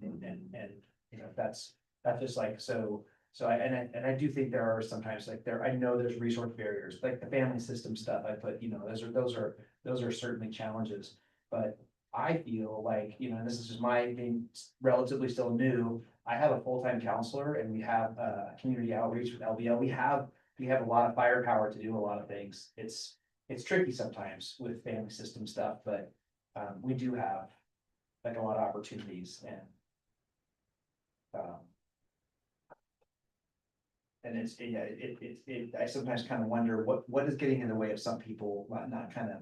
that's just like, so I do think there are sometimes I know there's resource barriers, like the family system stuff I put, those are certainly challenges. But I feel like, and this is just my being relatively still new, I have a full-time counselor and we have community outreach with LBL. We have a lot of firepower to do a lot of things. It's tricky sometimes with family system stuff, but we do have like a lot of opportunities and I sometimes kind of wonder what is getting in the way of some people not kind of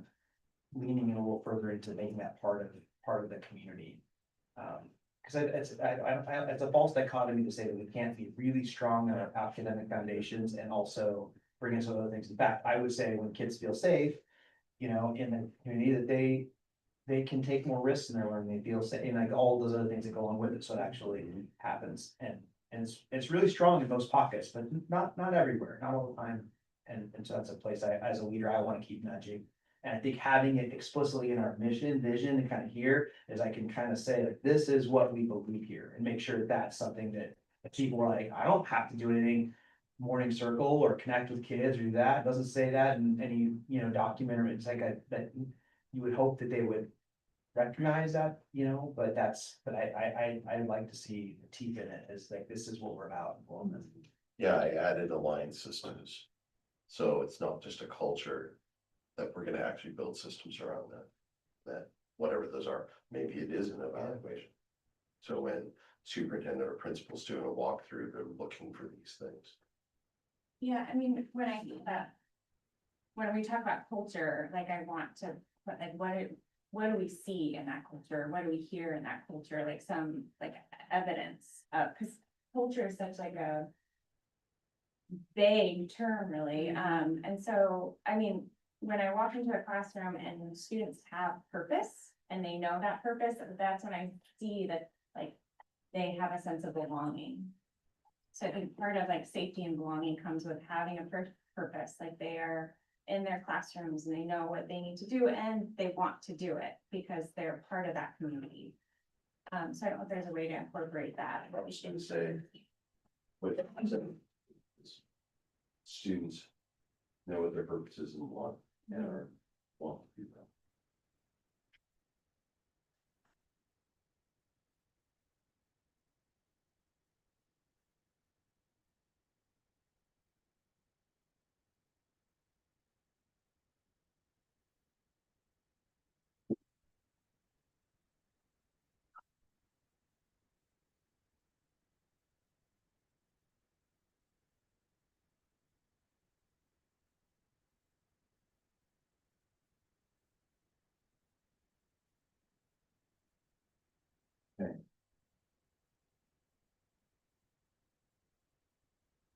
leaning in a little further into making that part of the community. Because it's a false dichotomy to say that we can't be really strong on our academic foundations and also bring in some other things. In fact, I would say when kids feel safe, in the community, that they can take more risks in their learning, they feel safe, and like all those other things that go along with it, so it actually happens. And it's really strong in most pockets, but not everywhere, not all the time. And so that's a place as a leader, I want to keep nudging. And I think having it explicitly in our mission, vision, and kind of here, is I can kind of say, like, this is what we believe here, and make sure that's something that people are like, I don't have to do anything, morning circle or connect with kids or do that. It doesn't say that in any, document, or it's like that you would hope that they would recognize that, but I'd like to see the teeth in it as like, this is what we're about. Yeah, I added aligned systems. So it's not just a culture, that we're gonna actually build systems around that whatever those are, maybe it is an evaluation. So when superintendent or principal's doing a walkthrough, they're looking for these things. Yeah, I mean, when we talk about culture, like I want to put like, what do we see in that culture? What do we hear in that culture? Like some like evidence of, because culture is such like a vague term really. And so, I mean, when I walk into a classroom and students have purpose and they know that purpose, that's when I see that like they have a sense of belonging. So I think part of like safety and belonging comes with having a purpose, like they are in their classrooms and they know what they need to do and they want to do it because they're part of that community. So I don't know if there's a way to incorporate that. I was gonna say, What students know what their purposes and want and are want to do that.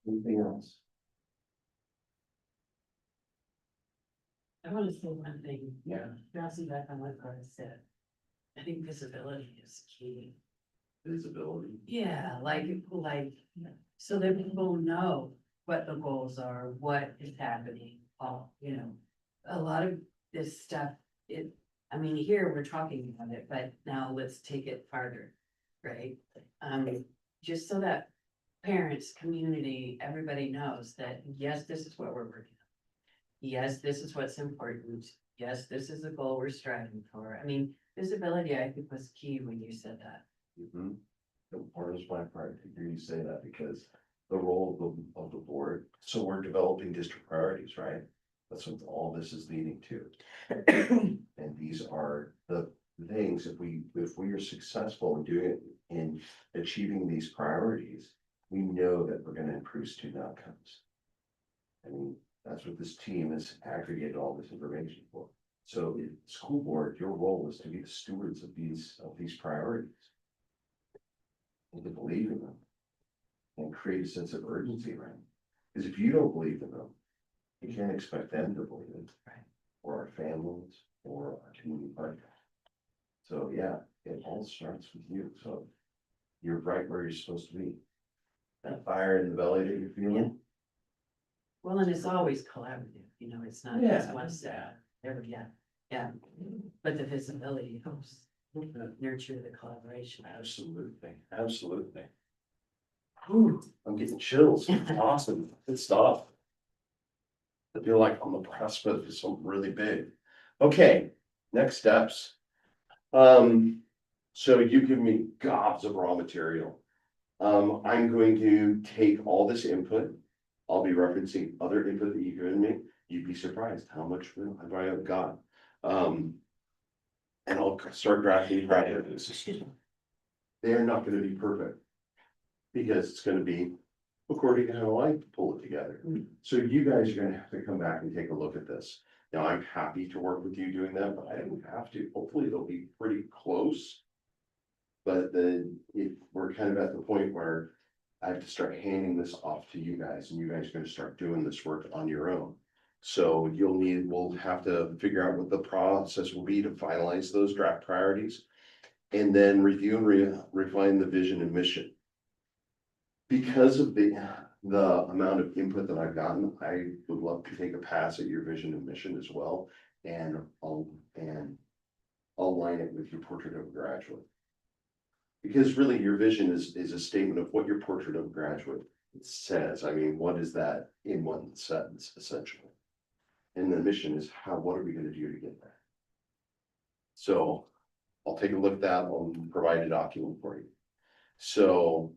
Anything else? I want to say one thing. Yeah. Bouncing back on what Carl said. I think visibility is key. Visibility. Yeah, like, so that people know what the goals are, what is happening, all, you know. A lot of this stuff, I mean, here we're talking about it, but now let's take it farther, right? Just so that parents, community, everybody knows that, yes, this is what we're working on. Yes, this is what's important. Yes, this is the goal we're striving for. I mean, visibility, I think, was key when you said that. Mm-hmm. Part of my part to hear you say that because the role of the board, so we're developing district priorities, right? That's what all this is leading to. And these are the things, if we are successful in doing it, in achieving these priorities, we know that we're gonna improve student outcomes. I mean, that's what this team has aggregated all this information for. So, school board, your role is to be the stewards of these priorities. And to believe in them. And create a sense of urgency around them. Because if you don't believe in them, you can't expect them to believe it. Or our families, or our community partners. So yeah, it all starts with you, so. You're right where you're supposed to be. That fire in the belly that you're feeling. Well, and it's always collaborative, you know, it's not just one set, yeah. But the visibility helps nurture the collaboration. Absolutely. Whew, I'm getting chills, awesome, good stuff. I feel like I'm on the precipice of something really big. Okay, next steps. So you've given me gobs of raw material. I'm going to take all this input. I'll be referencing other input that you've given me. You'd be surprised how much I have got. And I'll start drafting priorities. They're not gonna be perfect. Because it's gonna be according to how I pull it together. So you guys are gonna have to come back and take a look at this. Now, I'm happy to work with you doing that, but I don't have to. Hopefully they'll be pretty close. But then if we're kind of at the point where I have to start handing this off to you guys and you guys are gonna start doing this work on your own. So we'll have to figure out what the process will be to finalize those draft priorities. And then review and refine the vision and mission. Because of the amount of input that I've gotten, I would love to take a pass at your vision and mission as well. And I'll align it with your portrait of a graduate. Because really your vision is a statement of what your portrait of a graduate says. I mean, what is that in one sentence, essentially? And the mission is what are we gonna do to get there? So I'll take a look at that, I'll provide a document for you. So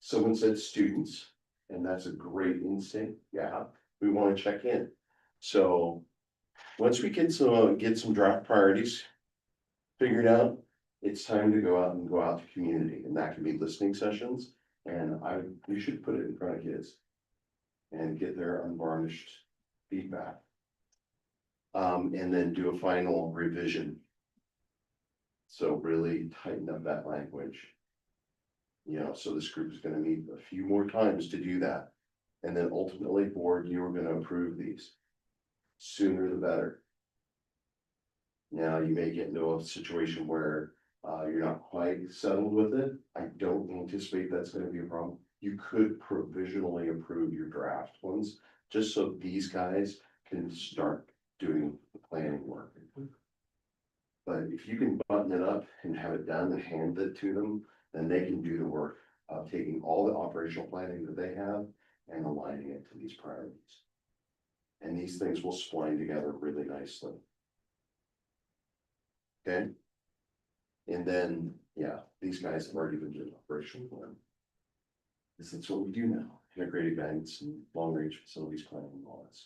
someone said students, and that's a great instinct. Yeah, we want to check in. So once we get some draft priorities figured out, it's time to go out to community, and that can be listening sessions. And we should put it in front of kids and get their unvarnished feedback. And then do a final revision. So really tighten up that language. You know, so this group is gonna meet a few more times to do that. And then ultimately, board, you are gonna approve these. Sooner the better. Now, you may get into a situation where you're not quite settled with it. I don't anticipate that's gonna be a problem. You could provisionally approve your draft ones, just so these guys can start doing the planning work. But if you can button it up and have it done and hand it to them, then they can do the work taking all the operational planning that they have and aligning it to these priorities. And these things will spline together really nicely. Okay? And then, yeah, these guys have already been doing operational plan. This is what we do now, integrated guidance and long-range facilities planning and all that.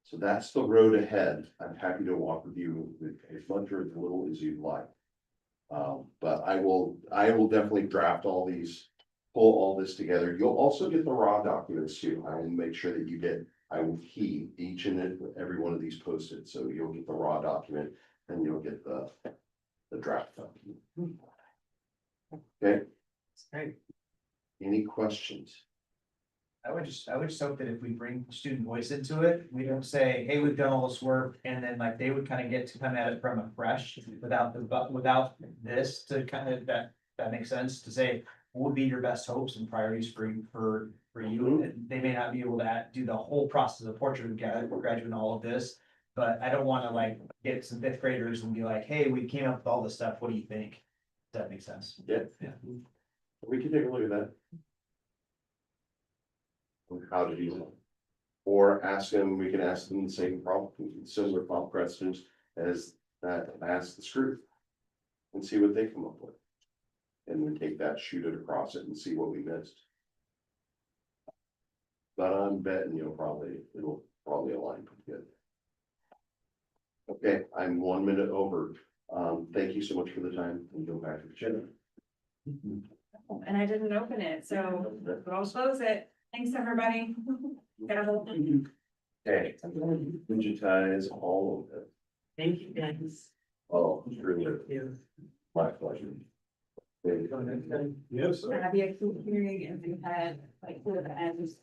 So that's the road ahead. I'm happy to walk with you with as much or as little as you'd like. But I will definitely draft all these, pull all this together. You'll also get the raw documents too. I will make sure that you get, I will key each and every one of these posted, so you'll get the raw document and you'll get the draft document. Okay, It's great. any questions? I would just hope that if we bring student voice into it, we don't say, hey, we've done all this work, and then like they would kind of get to come at it from a fresh without this to kind of, that makes sense to say, what would be your best hopes and priorities for you? And they may not be able to do the whole process of portrait of graduate and all of this, but I don't want to like get some fifth graders and be like, hey, we came up with all this stuff, what do you think? Does that make sense? Yeah. We can take a look at that. How to do that. Or ask them, we can ask them the same problem, similar prompt questions as that, ask the group. And see what they come up with. And then take that, shoot it across it and see what we missed. But I'm betting it'll probably align pretty good. Okay, I'm 1 minute over. Thank you so much for the time and go back to the chair. And I didn't open it, so I'll close it. Thanks, everybody. Okay, I'm gonna digitize all of it. Thank you, guys. Oh, it's really Thank you. my pleasure. Yes. Have you hearing and we had like, the end,